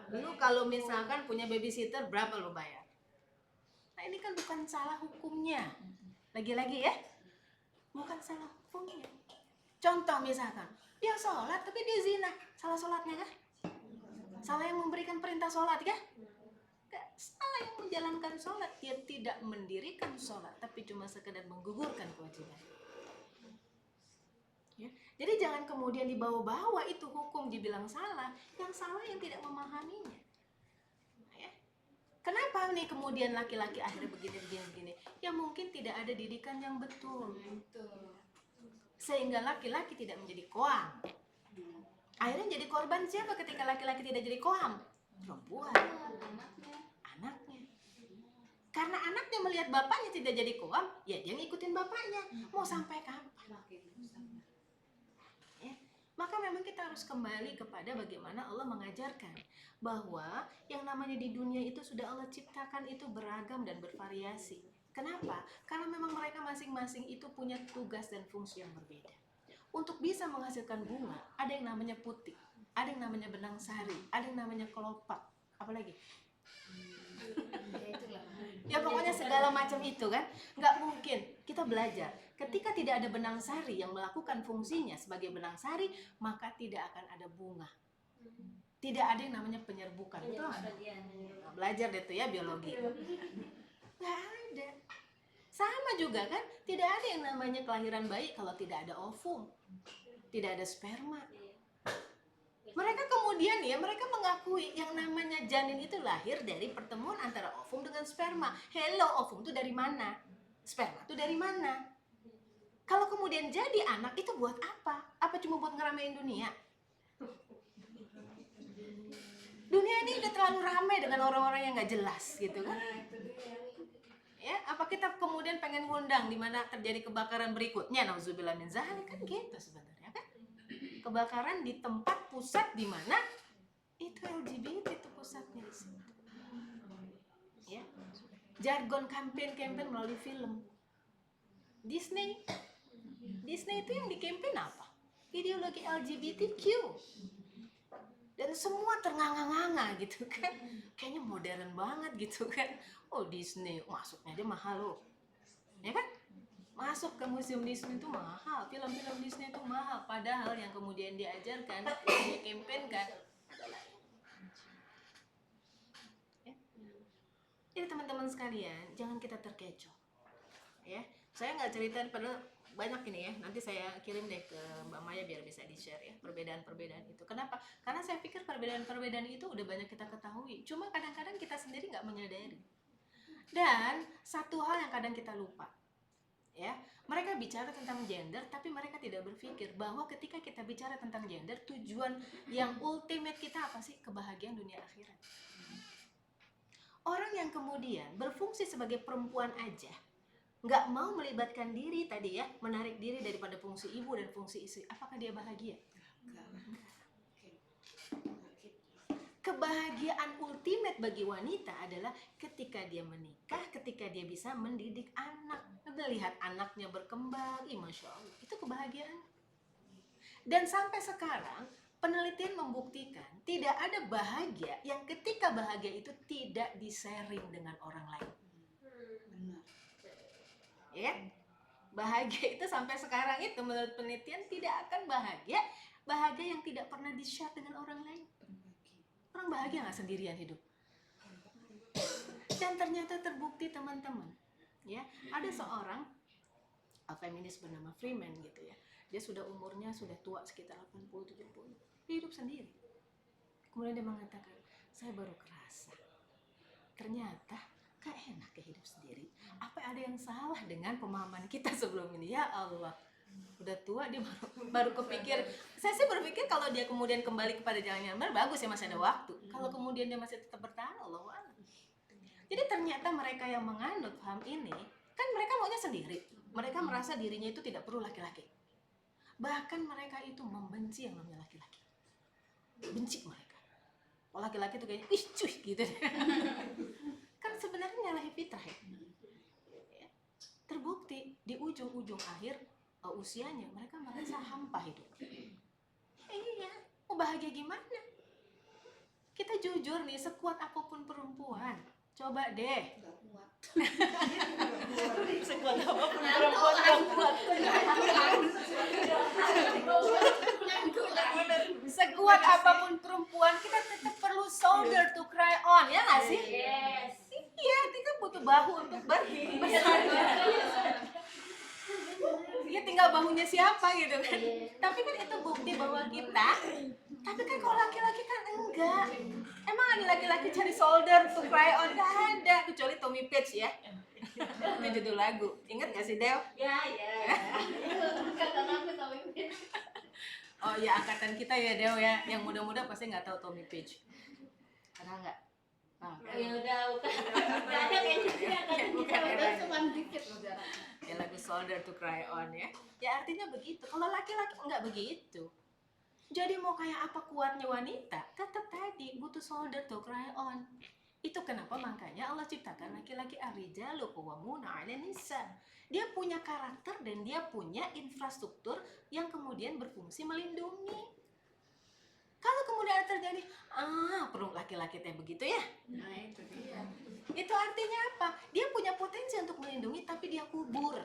Lu kalau misalkan punya babysitter berapa lu bayar? Nah ini kan bukan salah hukumnya. Lagi-lagi ya, bukan salah hukumnya. Contoh misalkan, dia sholat tapi dia zina, salah sholatnya kah? Salah yang memberikan perintah sholat kah? Gak salah yang menjalankan sholat. Dia tidak mendirikan sholat, tapi cuma sekedar menggugurkan kewajiban. Ya. Jadi jangan kemudian dibawa-bawa itu hukum dibilang salah, yang salah yang tidak memahaminya. Ya. Kenapa nih kemudian laki-laki akhirnya begini? Ya mungkin tidak ada didikan yang betul. Sehingga laki-laki tidak menjadi koam. Akhirnya jadi korban siapa ketika laki-laki tidak jadi koam? Perempuan. Anaknya. Karena anaknya melihat bapaknya tidak jadi koam, ya dia ngikutin bapaknya. Mau sampai kapan? Maka memang kita harus kembali kepada bagaimana Allah mengajarkan bahwa yang namanya di dunia itu sudah Allah ciptakan itu beragam dan bervariasi. Kenapa? Karena memang mereka masing-masing itu punya tugas dan fungsi yang berbeda. Untuk bisa menghasilkan bunga, ada yang namanya putih, ada yang namanya benang sari, ada yang namanya kelopak, apalagi? Ya pokoknya segala macam itu kan, nggak mungkin kita belajar. Ketika tidak ada benang sari yang melakukan fungsinya sebagai benang sari, maka tidak akan ada bunga. Tidak ada yang namanya penyerbukan. Betul? Nah, belajar deh tuh ya biologi. Nggak ada. Sama juga kan, tidak ada yang namanya kelahiran bayi kalau tidak ada ovum, tidak ada sperma. Mereka kemudian ya, mereka mengakui yang namanya janin itu lahir dari pertemuan antara ovum dengan sperma. Hello, ovum itu dari mana? Sperma itu dari mana? Kalau kemudian jadi anak itu buat apa? Apa cuma buat ngeramein dunia? Dunia ini udah terlalu ramai dengan orang-orang yang nggak jelas gitu kan. Nah, itu dia. Ya, apa kita kemudian pengen ngundang di mana terjadi kebakaran berikutnya? Nauzubillah min zalik, kan gitu sebenarnya kan. Kebakaran di tempat pusat di mana itu LGBT itu pusatnya di situ. Ya. Jargon campaign melalui film. Disney itu yang di campaign apa? Ideologi LGBTQ. Dan semua ternganga-nganga gitu kan. Kayaknya modern banget gitu kan. Oh Disney, masuknya aja mahal loh. Ya kan? Masuk ke museum Disney itu mahal. Film-film Disney itu mahal. Padahal yang kemudian diajarkan, yang dia campaignkan adalah ya. Jadi teman-teman sekalian, jangan kita terkecoh. Ya, saya nggak cerita padahal banyak ini ya, nanti saya kirim deh ke Mbak Maya biar bisa di-share ya perbedaan-perbedaan itu. Kenapa? Karena saya pikir perbedaan-perbedaan itu udah banyak kita ketahui, cuma kadang-kadang kita sendiri nggak menyadari. Dan satu hal yang kadang kita lupa, ya, mereka bicara tentang gender tapi mereka tidak berpikir bahwa ketika kita bicara tentang gender, tujuan yang ultimate kita apa sih? Kebahagiaan dunia akhirat. Orang yang kemudian berfungsi sebagai perempuan aja, nggak mau melibatkan diri tadi ya, menarik diri daripada fungsi ibu dan fungsi istri, apakah dia bahagia? Kebahagiaan ultimate bagi wanita adalah ketika dia menikah, ketika dia bisa mendidik anak, melihat anaknya berkembang, Masya Allah, itu kebahagiaan. Dan sampai sekarang penelitian membuktikan tidak ada bahagia yang ketika bahagia itu tidak di-sharing dengan orang lain. Ya, bahagia itu sampai sekarang itu menurut penelitian tidak akan bahagia yang tidak pernah di-share dengan orang lain. Orang bahagia nggak sendirian hidup. Dan ternyata terbukti teman-teman, ya, ada seorang feminis bernama Freeman gitu ya. Dia sudah umurnya sudah tua sekitar 80-70. Dia hidup sendiri. Kemudian dia mengatakan, saya baru kerasa ternyata gak enak ya hidup sendiri. Apa ada yang salah dengan pemahaman kita sebelum ini? Ya Allah, udah tua dia baru kepikir. Saya sih berpikir kalau dia kemudian kembali kepada jalan yang benar, bagus ya, masih ada waktu. Kalau kemudian dia masih tetap bertahan, Allahu a'lam. Jadi ternyata mereka yang menganut paham ini, kan mereka maunya sendiri. Mereka merasa dirinya itu tidak perlu laki-laki. Bahkan mereka itu membenci yang namanya laki-laki. Benci mereka. Oh laki-laki itu kayaknya, cuy gitu. Kan sebenarnya nyalahi fitrah ya. Terbukti di ujung-ujung akhir usianya mereka merasa hampa hidup. Iya, mau bahagia gimana? Kita jujur nih, sekuat apapun perempuan, coba deh. Sekuat apapun perempuan gak kuat. Sekuat apapun perempuan, kita tetap perlu shoulder to cry on, ya nggak sih? Yes. Iya, kita butuh bahu untuk bersandar. Ya tinggal bahunya siapa gitu kan. Tapi kan itu bukti bahwa kita. Tapi kan kalau laki-laki kan enggak. Emang ada laki-laki cari shoulder to cry on? Gak ada, kecuali Tommy Page ya. Itu judul lagu. Ingat gak sih Del? Ya. Kata aku tahu ini. Oh ya, angkatan kita ya Del ya. Yang muda-muda pasti nggak tahu Tommy Page. Ada nggak? Ya udah, bukan. Gak ada kayaknya sih angkatan kita udah cuma dikit loh jaraknya. Ya lagu Shoulder to Cry On ya. Ya artinya begitu. Kalau laki-laki enggak begitu. Jadi mau kayak apa kuatnya wanita, tetap tadi butuh shoulder to cry on. Itu kenapa makanya Allah ciptakan laki-laki ar-rijalu qawwamuna 'alan nisa. Dia punya karakter dan dia punya infrastruktur yang kemudian berfungsi melindungi. Kalau kemudian terjadi, perlu laki-laki teh begitu ya. Nah itu dia. Itu artinya apa? Dia punya potensi untuk melindungi tapi dia kubur.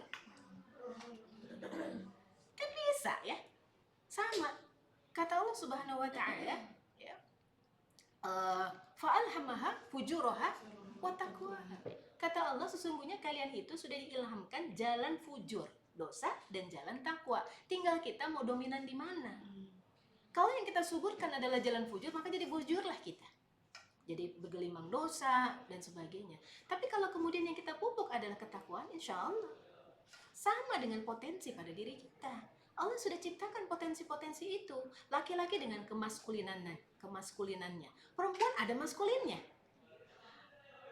Kan bisa ya. Sama. Kata Allah Subhanahu wa taala, ya. Fa'alhamaha fujuraha wa taqwaha. Kata Allah, sesungguhnya kalian itu sudah diilhamkan jalan fujur, dosa dan jalan takwa. Tinggal kita mau dominan di mana. Kalau yang kita suburkan adalah jalan fujur, maka jadi bujurlah kita. Jadi bergelimang dosa dan sebagainya. Tapi kalau kemudian yang kita pupuk adalah ketakwaan, insya Allah sama dengan potensi pada diri kita. Allah sudah ciptakan potensi-potensi itu. Laki-laki dengan kemaskulinannya. Perempuan ada maskulinnya.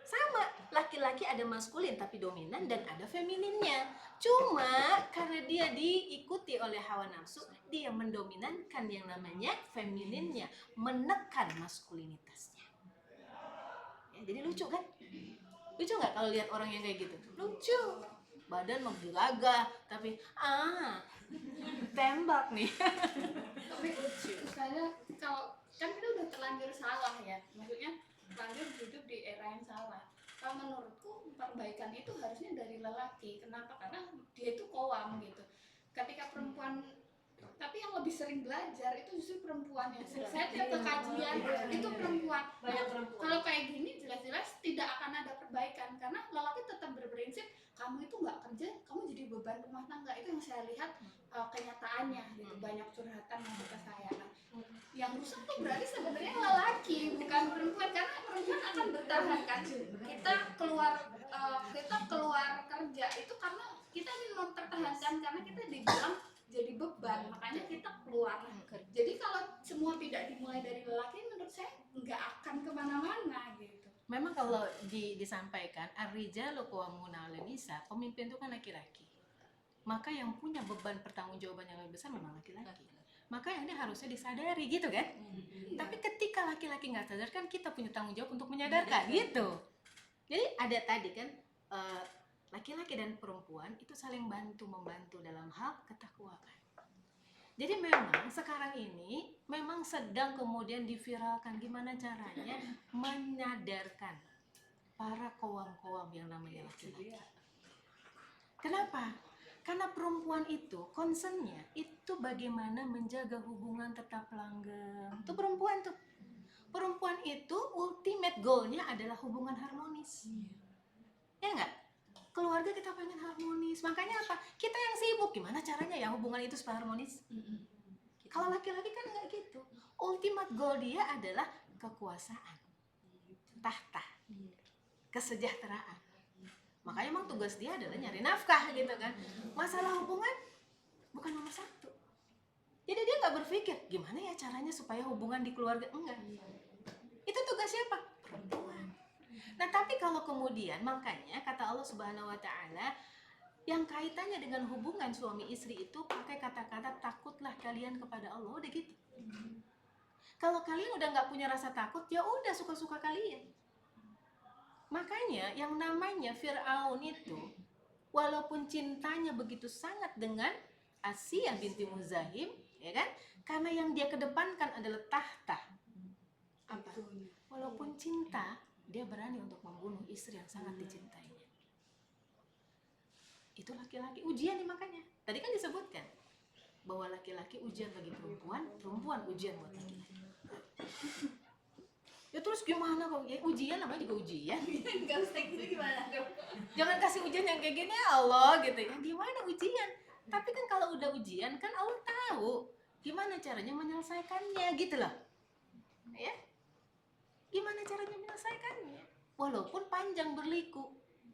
Sama, laki-laki ada maskulin tapi dominan dan ada femininnya. Cuma karena dia diikuti oleh hawa nafsu, dia mendominankan yang namanya femininnya, menekan maskulinitasnya. Ya, jadi lucu kan? Lucu nggak kalau lihat orang yang kayak gitu? Lucu. Badan menggagah, tapi tembak nih. Tapi misalnya kalau kan kita udah terlanjur salah ya, maksudnya terlanjur hidup di era yang salah. Kalau menurutku perbaikan itu harusnya dari lelaki. Kenapa? Karena dia itu kowam gitu. Ketika perempuan, tapi yang lebih sering belajar itu justru perempuan ya. Saya tiap ke kajian itu perempuan. Banyak perempuan. Kalau kayak gini jelas-jelas tidak akan ada perbaikan karena lelaki tetap berprinsip kamu itu nggak kerja, kamu jadi beban rumah tangga. Itu yang saya lihat kenyataannya gitu. Banyak curhatan yang ke saya. Nah, yang rusak tuh berarti sebenarnya lelaki bukan perempuan karena perempuan akan bertahan kan. Kita keluar kerja itu karena kita ingin mempertahankan karena kita dibilang jadi beban, makanya kita keluar. Jadi kalau semua tidak dimulai dari lelaki, menurut saya nggak akan kemana-mana gitu. Memang kalau disampaikan ar-rijalu qawwamuna 'alan nisa, pemimpin itu kan laki-laki. Maka yang punya beban pertanggungjawaban yang lebih besar memang laki-laki. Maka ini harusnya disadari gitu kan. Tapi ketika laki-laki nggak sadar kan kita punya tanggung jawab untuk menyadarkan gitu. Jadi ada tadi kan laki-laki dan perempuan itu saling bantu-membantu dalam hal ketakwaan. Jadi memang sekarang ini memang sedang kemudian diviralkan gimana caranya menyadarkan para kowam-kowam yang namanya laki-laki. Kenapa? Karena perempuan itu concernnya itu bagaimana menjaga hubungan tetap langgeng. Itu perempuan tuh. Perempuan itu ultimate goalnya adalah hubungan harmonis. Ya enggak? Keluarga kita pengen harmonis. Makanya apa? Kita yang sibuk. Gimana caranya ya hubungan itu supaya harmonis? Kalau laki-laki kan enggak gitu. Ultimate goal dia adalah kekuasaan, tahta, kesejahteraan. Makanya emang tugas dia adalah nyari nafkah gitu kan. Masalah hubungan bukan nomor satu. Jadi dia nggak berpikir gimana ya caranya supaya hubungan di keluarga, enggak. Itu tugas siapa? Perempuan. Nah tapi kalau kemudian makanya kata Allah Subhanahu Wa Taala yang kaitannya dengan hubungan suami istri itu pakai kata-kata takutlah kalian kepada Allah, udah gitu. Kalau kalian udah nggak punya rasa takut, ya udah suka-suka kalian. Makanya yang namanya Fir'aun itu walaupun cintanya begitu sangat dengan Asiyah binti Muzahim, ya kan? Karena yang dia kedepankan adalah tahta. Apa? Walaupun cinta, dia berani untuk membunuh istri yang sangat dicintainya. Itu laki-laki ujian nih makanya. Tadi kan disebutkan bahwa laki-laki ujian bagi perempuan, perempuan ujian buat laki-laki. Ya terus gimana kok? Ya, ujian namanya juga ujian. Gak usah gitu gimana dong? Jangan kasih ujian yang kayak gini ya Allah gitu ya. Gimana ujian? Tapi kan kalau udah ujian kan Allah tahu gimana caranya menyelesaikannya gitu loh. Ya? Gimana caranya menyelesaikannya? Walaupun panjang berliku,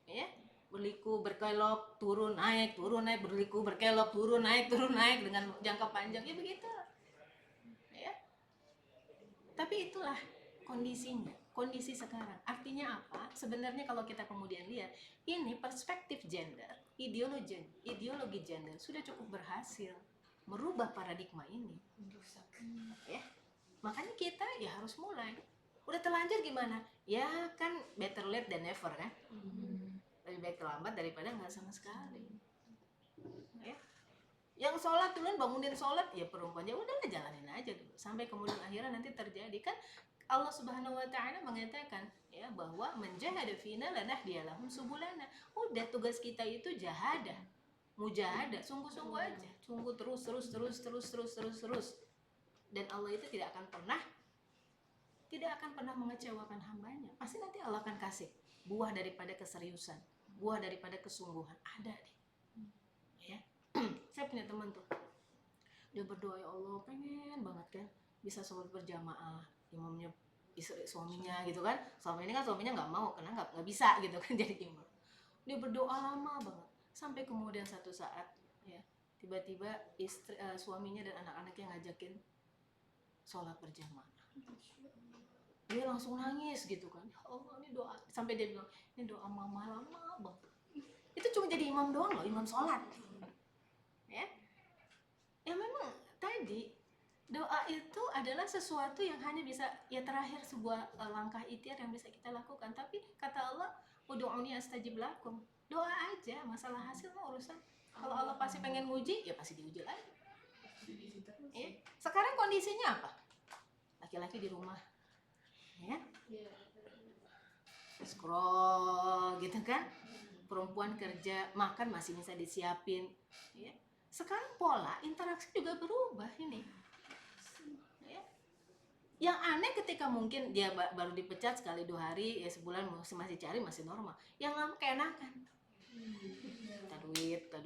ya. Berliku, berkelok, turun naik, berliku, berkelok, turun naik dengan jangka panjang ya begitu. Ya. Tapi itulah kondisinya, kondisi sekarang. Artinya apa? Sebenarnya kalau kita kemudian lihat, ini perspektif gender, ideologi gender sudah cukup berhasil merubah paradigma ini. Ya. Makanya kita ya harus mulai. Udah terlanjur gimana? Ya kan better late than never kan? Lebih baik terlambat daripada nggak sama sekali. Ya. Yang sholat duluan bangunin sholat ya perempuan ya udahlah jalanin aja dulu sampai kemudian akhirnya nanti terjadi kan. Allah Subhanahu Wa Taala mengatakan ya bahwa menjahada fina lanahdiyalahum subulana. Udah tugas kita itu jahadah, mujahadah, sungguh-sungguh aja, sungguh terus. Dan Allah itu tidak akan pernah mengecewakan hambanya. Pasti nanti Allah akan kasih buah daripada keseriusan, buah daripada kesungguhan. Ada deh. Ya. Saya punya teman tuh. Dia berdoa ya Allah pengen banget kan bisa sholat berjamaah. Imamnya istri suaminya gitu kan, suaminya nggak mau karena nggak bisa gitu kan jadi imam. Dia berdoa lama banget sampai kemudian satu saat ya tiba-tiba suaminya dan anak-anaknya ngajakin sholat berjamaah. Dia langsung nangis gitu kan. Ya Allah, ini doa. Sampai dia bilang, ini doa mama lama banget. Itu cuma jadi imam doang loh, imam sholat. Ya, ya memang tadi doa itu adalah sesuatu yang hanya bisa, ya terakhir sebuah langkah ikhtiar yang bisa kita lakukan. Tapi kata Allah, ud'uni astajib lakum. Doa aja, masalah hasil mah urusan. Kalau Allah pasti pengen nguji, ya pasti diuji lagi. Ya. Sekarang kondisinya apa? Laki-laki di rumah, ya, scroll gitu kan. Perempuan kerja, makan masih bisa disiapin. Ya. Sekarang pola interaksi juga berubah ini. Ya. Yang aneh ketika mungkin dia baru dipecat sekali 2 hari, ya sebulan masih cari, masih normal. Yang lama keenakan. Minta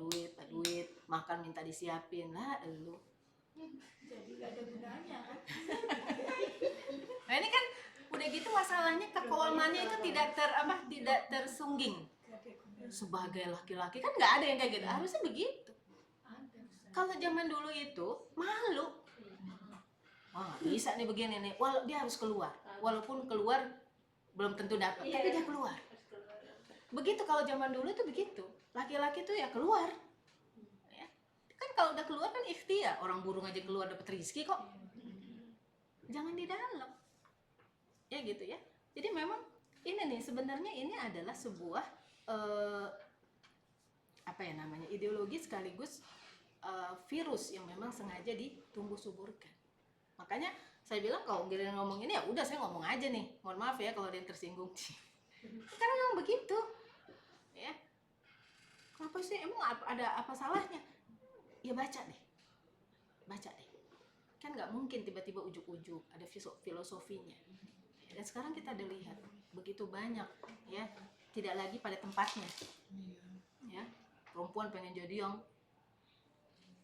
duit, makan minta disiapin lah lu. Jadi gak ada gunanya kan. Nah ini kan udah gitu masalahnya kekaumannya itu tidak tersungging. Sebagai laki-laki kan nggak ada yang kayak gitu, harusnya begitu. Kalau zaman dulu itu malu, wah nggak bisa nih begini nih, dia harus keluar, walaupun keluar belum tentu dapat, tapi dia keluar. Begitu kalau zaman dulu itu begitu, laki-laki tuh ya keluar. Ya. Kan kalau udah keluar kan ikhtiar, orang burung aja keluar dapat rezeki kok. Jangan di dalam, ya gitu ya. Jadi memang ini nih sebenarnya ini adalah sebuah ideologi sekaligus virus yang memang sengaja ditumbuh suburkan. Makanya saya bilang kalau giliran ngomong ini ya udah saya ngomong aja nih. Mohon maaf ya kalau ada yang tersinggung. Karena memang begitu. Ya. Kenapa sih? Emang ada apa salahnya? Ya baca deh. Kan nggak mungkin tiba-tiba ujuk-ujuk ada filosofinya. Dan sekarang kita udah lihat begitu banyak ya, tidak lagi pada tempatnya. Ya, perempuan pengen jadi yang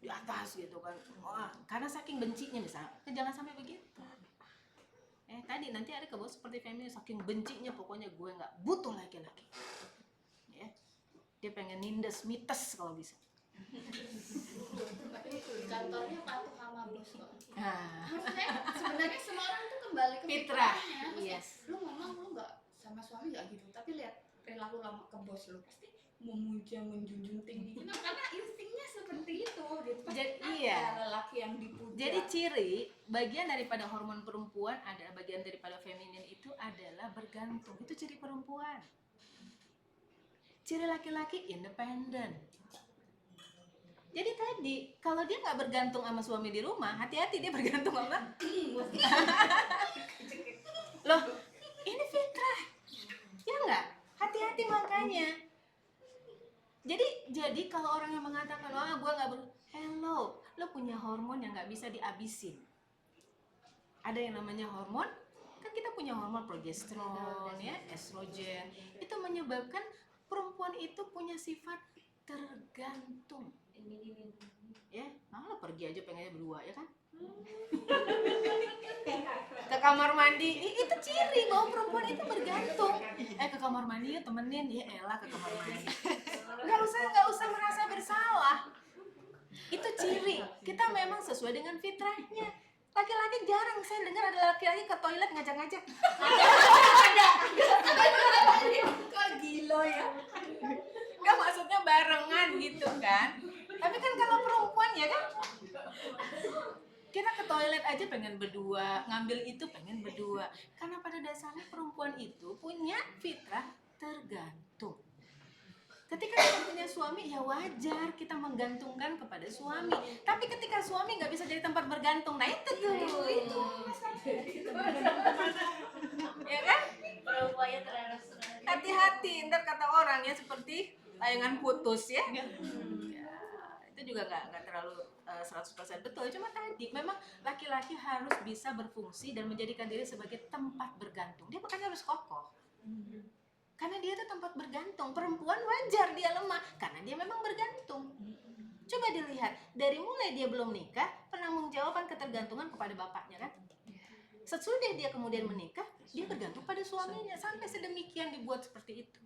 di atas gitu kan. Wah, karena saking bencinya misalnya. Jangan sampai begitu. Tadi nanti ada kebawa seperti feminis, saking bencinya pokoknya gue nggak butuh laki-laki. Ya. Dia pengen nindes mites kalau bisa. Kantornya patuh sama bos kok. Nah, Maksudnya sebenarnya semua orang tuh kembali ke fitrah. fitrahnya. Yes. Lu ngomong lu nggak sama suami nggak gitu, tapi lihat perilaku lama ke bos lu pasti memuja, menjunjung tinggi. Kenapa? Karena instingnya seperti itu. Gitu. Jadi, ada iya. lelaki yang dipuja. Jadi ciri bagian daripada hormon perempuan adalah bagian daripada feminin itu adalah bergantung. Itu ciri perempuan. Ciri laki-laki independen. Jadi tadi kalau dia nggak bergantung sama suami di rumah, hati-hati dia bergantung sama loh. Ini fitrah, ya nggak? Hati-hati makanya. Jadi kalau orang yang mengatakan gue nggak hello, lo punya hormon yang nggak bisa dihabisin. Ada yang namanya hormon, kan kita punya hormon progesteron, ya, estrogen. Itu menyebabkan perempuan itu punya sifat tergantung. Ya, malah pergi aja pengennya berdua ya kan? Ke kamar mandi, itu ciri bahwa perempuan itu bergantung. Ke kamar mandi ya temenin, ya elah ke kamar mandi. Nggak usah merasa bersalah. Itu ciri kita memang sesuai dengan fitrahnya. Laki-laki jarang saya dengar ada laki-laki ke toilet ngajak-ngajak. Ada. Kok gila ya? Nggak, maksudnya barengan gitu kan. Tapi kan kalau perempuan ya kan, kita ke toilet aja pengen berdua, ngambil itu pengen berdua. Karena pada dasarnya perempuan itu punya fitrah tergantung. Ketika kita punya suami, ya wajar kita menggantungkan kepada suami. Tapi ketika suami nggak bisa jadi tempat bergantung, nah itu tuh, itu. Ya kan? Perempuannya terlalu Hati-hati, ntar kata orang ya seperti layangan putus ya. Itu juga nggak terlalu 100% betul. Cuma tadi memang laki-laki harus bisa berfungsi dan menjadikan diri sebagai tempat bergantung. Dia bukan harus kokoh. Karena dia itu tempat bergantung. Perempuan wajar dia lemah karena dia memang bergantung. Coba dilihat, dari mulai dia belum nikah, penanggung-jawaban ketergantungan kepada bapaknya kan. Sesudah dia kemudian menikah, dia bergantung pada suaminya. Sampai sedemikian dibuat seperti itu.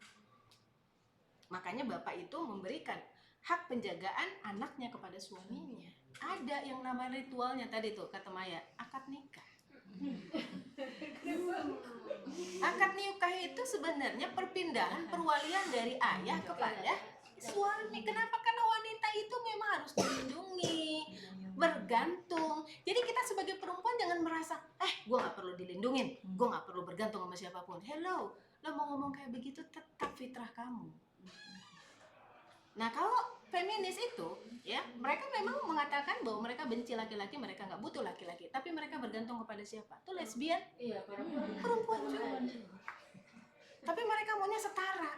Makanya bapak itu memberikan hak penjagaan anaknya kepada suaminya. Ada yang namanya ritualnya tadi tuh kata Maya, akad nikah. Akad nikah itu sebenarnya perpindahan perwalian dari ayah kepada suami. Kenapa? Karena wanita itu memang harus dilindungi, bergantung. Jadi kita sebagai perempuan jangan merasa, gue nggak perlu dilindungin, gue nggak perlu bergantung sama siapapun. Hello, lo mau ngomong kayak begitu tetap fitrah kamu. Nah kalau feminis itu, ya mereka memang mengatakan bahwa mereka benci laki-laki, mereka nggak butuh laki-laki, tapi mereka bergantung kepada siapa? Tuh lesbian, perempuan juga. Tapi mereka maunya setara.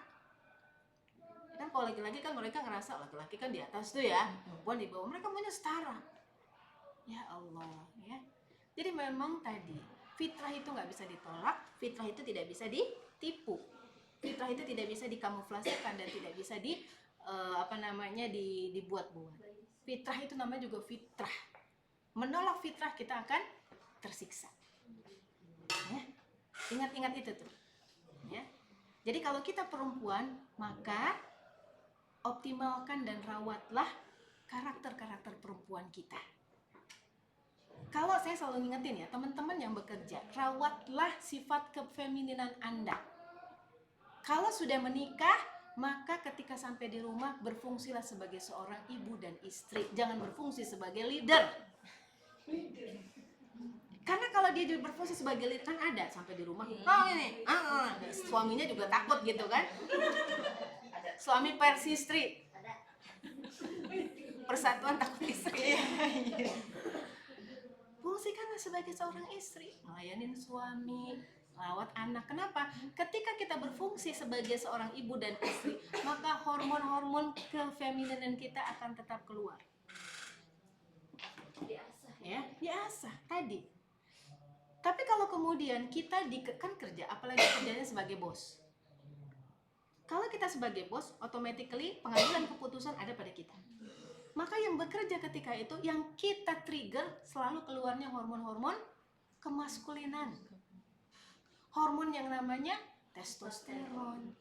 Dan kalau laki-laki kan mereka ngerasa laki-laki kan di atas tuh ya, perempuan di bawah. Mereka maunya setara. Ya Allah, ya. Jadi memang tadi fitrah itu nggak bisa ditolak, fitrah itu tidak bisa ditipu, fitrah itu tidak bisa dikamuflasikan dan tidak bisa dibuat-buat. Fitrah itu namanya juga fitrah. Menolak fitrah kita akan tersiksa. Ya. Ingat-ingat itu tuh. Ya. Jadi kalau kita perempuan, maka optimalkan dan rawatlah karakter-karakter perempuan kita. Kalau saya selalu ngingetin ya, teman-teman yang bekerja, rawatlah sifat kefemininan Anda. Kalau sudah menikah, maka ketika sampai di rumah berfungsilah sebagai seorang ibu dan istri, jangan berfungsi sebagai leader. Karena kalau dia berfungsi sebagai leader kan ada sampai di rumah, suaminya juga takut gitu kan? Suami versi istri, persatuan takut istri. Fungsikanlah sebagai seorang istri, melayanin suami, merawat anak. Kenapa? Ketika kita berfungsi sebagai seorang ibu dan istri, maka hormon-hormon kefemininan kita akan tetap keluar. Ya, diasah tadi. Tapi kalau kemudian kita kan kerja, apalagi kerjanya sebagai bos. Kalau kita sebagai bos, automatically pengambilan keputusan ada pada kita. Maka yang bekerja ketika itu, yang kita trigger selalu keluarnya hormon-hormon kemaskulinan. Hormon yang namanya testosteron.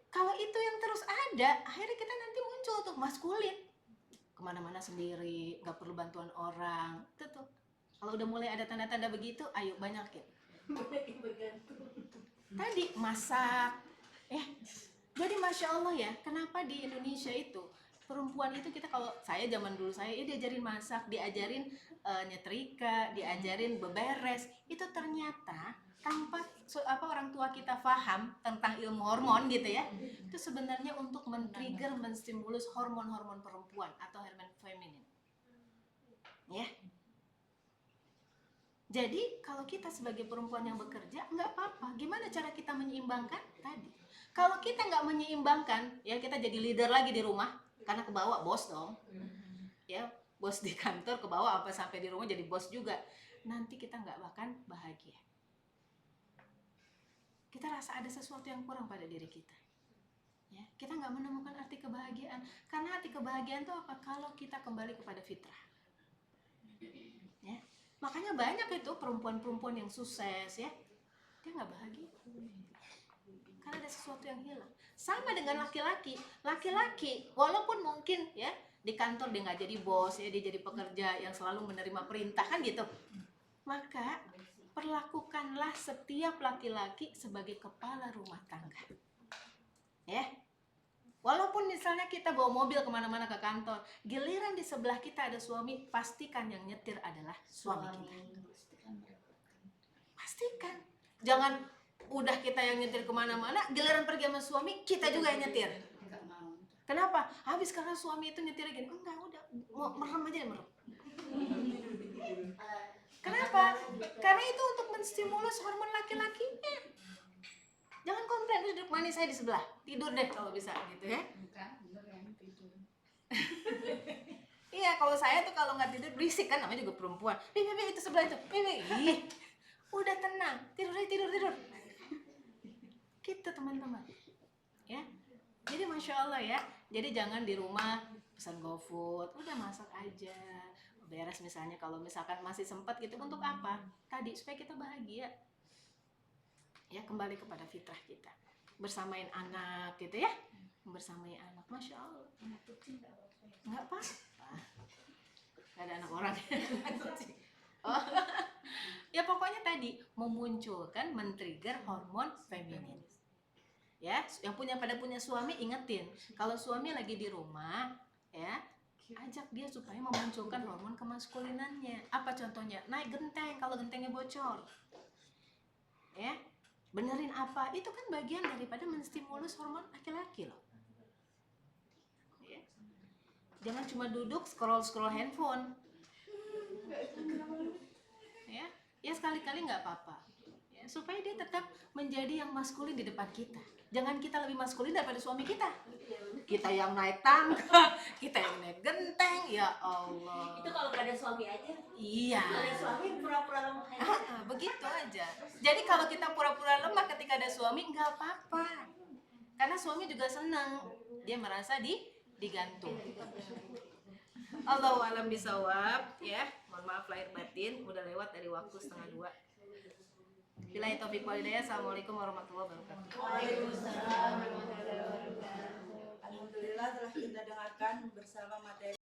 Kalau itu yang terus ada, akhirnya kita nanti muncul tuh maskulin. Kemana-mana sendiri, gak perlu bantuan orang. Itu tuh. Kalau udah mulai ada tanda-tanda begitu, ayo banyakin. Tadi masak. Jadi Masya Allah ya, kenapa di Indonesia itu perempuan itu kita, kalau saya zaman dulu saya diajarin masak, diajarin nyetrika, diajarin beberes. Itu ternyata tanpa orang tua kita paham tentang ilmu hormon gitu ya, itu sebenarnya untuk men-trigger, menstimulus hormon-hormon perempuan atau hormon feminin. Ya. Jadi kalau kita sebagai perempuan yang bekerja nggak apa-apa. Gimana cara kita menyeimbangkan tadi? Kalau kita nggak menyeimbangkan, ya kita jadi leader lagi di rumah. Karena kebawa bos dong, ya bos di kantor kebawa apa sampai di rumah jadi bos juga. Nanti kita nggak bahkan bahagia. Kita rasa ada sesuatu yang kurang pada diri kita. Ya, kita nggak menemukan arti kebahagiaan. Karena arti kebahagiaan itu apa? Kalau kita kembali kepada fitrah. Ya, makanya banyak itu perempuan-perempuan yang sukses ya, dia nggak bahagia. Karena ada sesuatu yang hilang. Sama dengan laki-laki walaupun mungkin ya di kantor dia nggak jadi bos ya, dia jadi pekerja yang selalu menerima perintah kan gitu, maka perlakukanlah setiap laki-laki sebagai kepala rumah tangga ya. Walaupun misalnya kita bawa mobil kemana-mana ke kantor, giliran di sebelah kita ada suami, pastikan yang nyetir adalah suami kita. Pastikan, jangan udah kita yang nyetir kemana-mana, giliran pergi sama suami, kita juga yang nyetir. Kenapa? Habis karena suami itu nyetir gini, enggak, udah, mau merem aja, merem. Kenapa? Karena itu untuk menstimulus hormon laki-lakinya. Jangan komplain, duduk manis saya di sebelah, tidur deh kalau bisa gitu ya. Iya, kalau saya tuh kalau nggak tidur berisik kan, namanya juga perempuan. Bibi itu sebelah itu, bibi. Udah tenang, tidur. Gitu teman-teman ya. Jadi Masya Allah ya, jadi jangan di rumah pesan GoFood, udah masak aja, beres misalnya. Kalau misalkan masih sempat gitu, untuk apa? Tadi supaya kita bahagia ya, kembali kepada fitrah kita, bersamain anak gitu ya. membersamai anak, masya Allah. Anak kucing nggak apa-apa ya. Nggak apa-apa, nggak ada anak orang. Oh. Ya pokoknya tadi memunculkan, men-trigger hormon feminin. Ya, yang pada punya suami ingetin, kalau suami lagi di rumah, ya ajak dia supaya memunculkan hormon kemaskulinannya. Apa contohnya? Naik genteng kalau gentengnya bocor. Ya, benerin apa? Itu kan bagian daripada menstimulus hormon laki-laki loh. Ya. Jangan cuma duduk scroll handphone. Ya sekali-kali nggak apa-apa. Ya, supaya dia tetap menjadi yang maskulin di depan kita. Jangan kita lebih maskulin daripada suami kita. Kita yang naik tangga, kita yang naik genteng, ya Allah. Itu kalau gak ada suami aja. Iya. Kalau ada suami pura-pura lemah aja. Begitu aja. Jadi kalau kita pura-pura lemah ketika ada suami nggak apa-apa. Karena suami juga senang. Dia merasa digantung. Allahu a'lam bishawab, ya. Mohon maaf lahir batin, udah lewat dari waktu 1:30. Billahi taufiq wal hidayah. Assalamualaikum warahmatullahi wabarakatuh. Waalaikumsalam warahmatullahi wabarakatuh. Alhamdulillah telah kita dengarkan bersama materi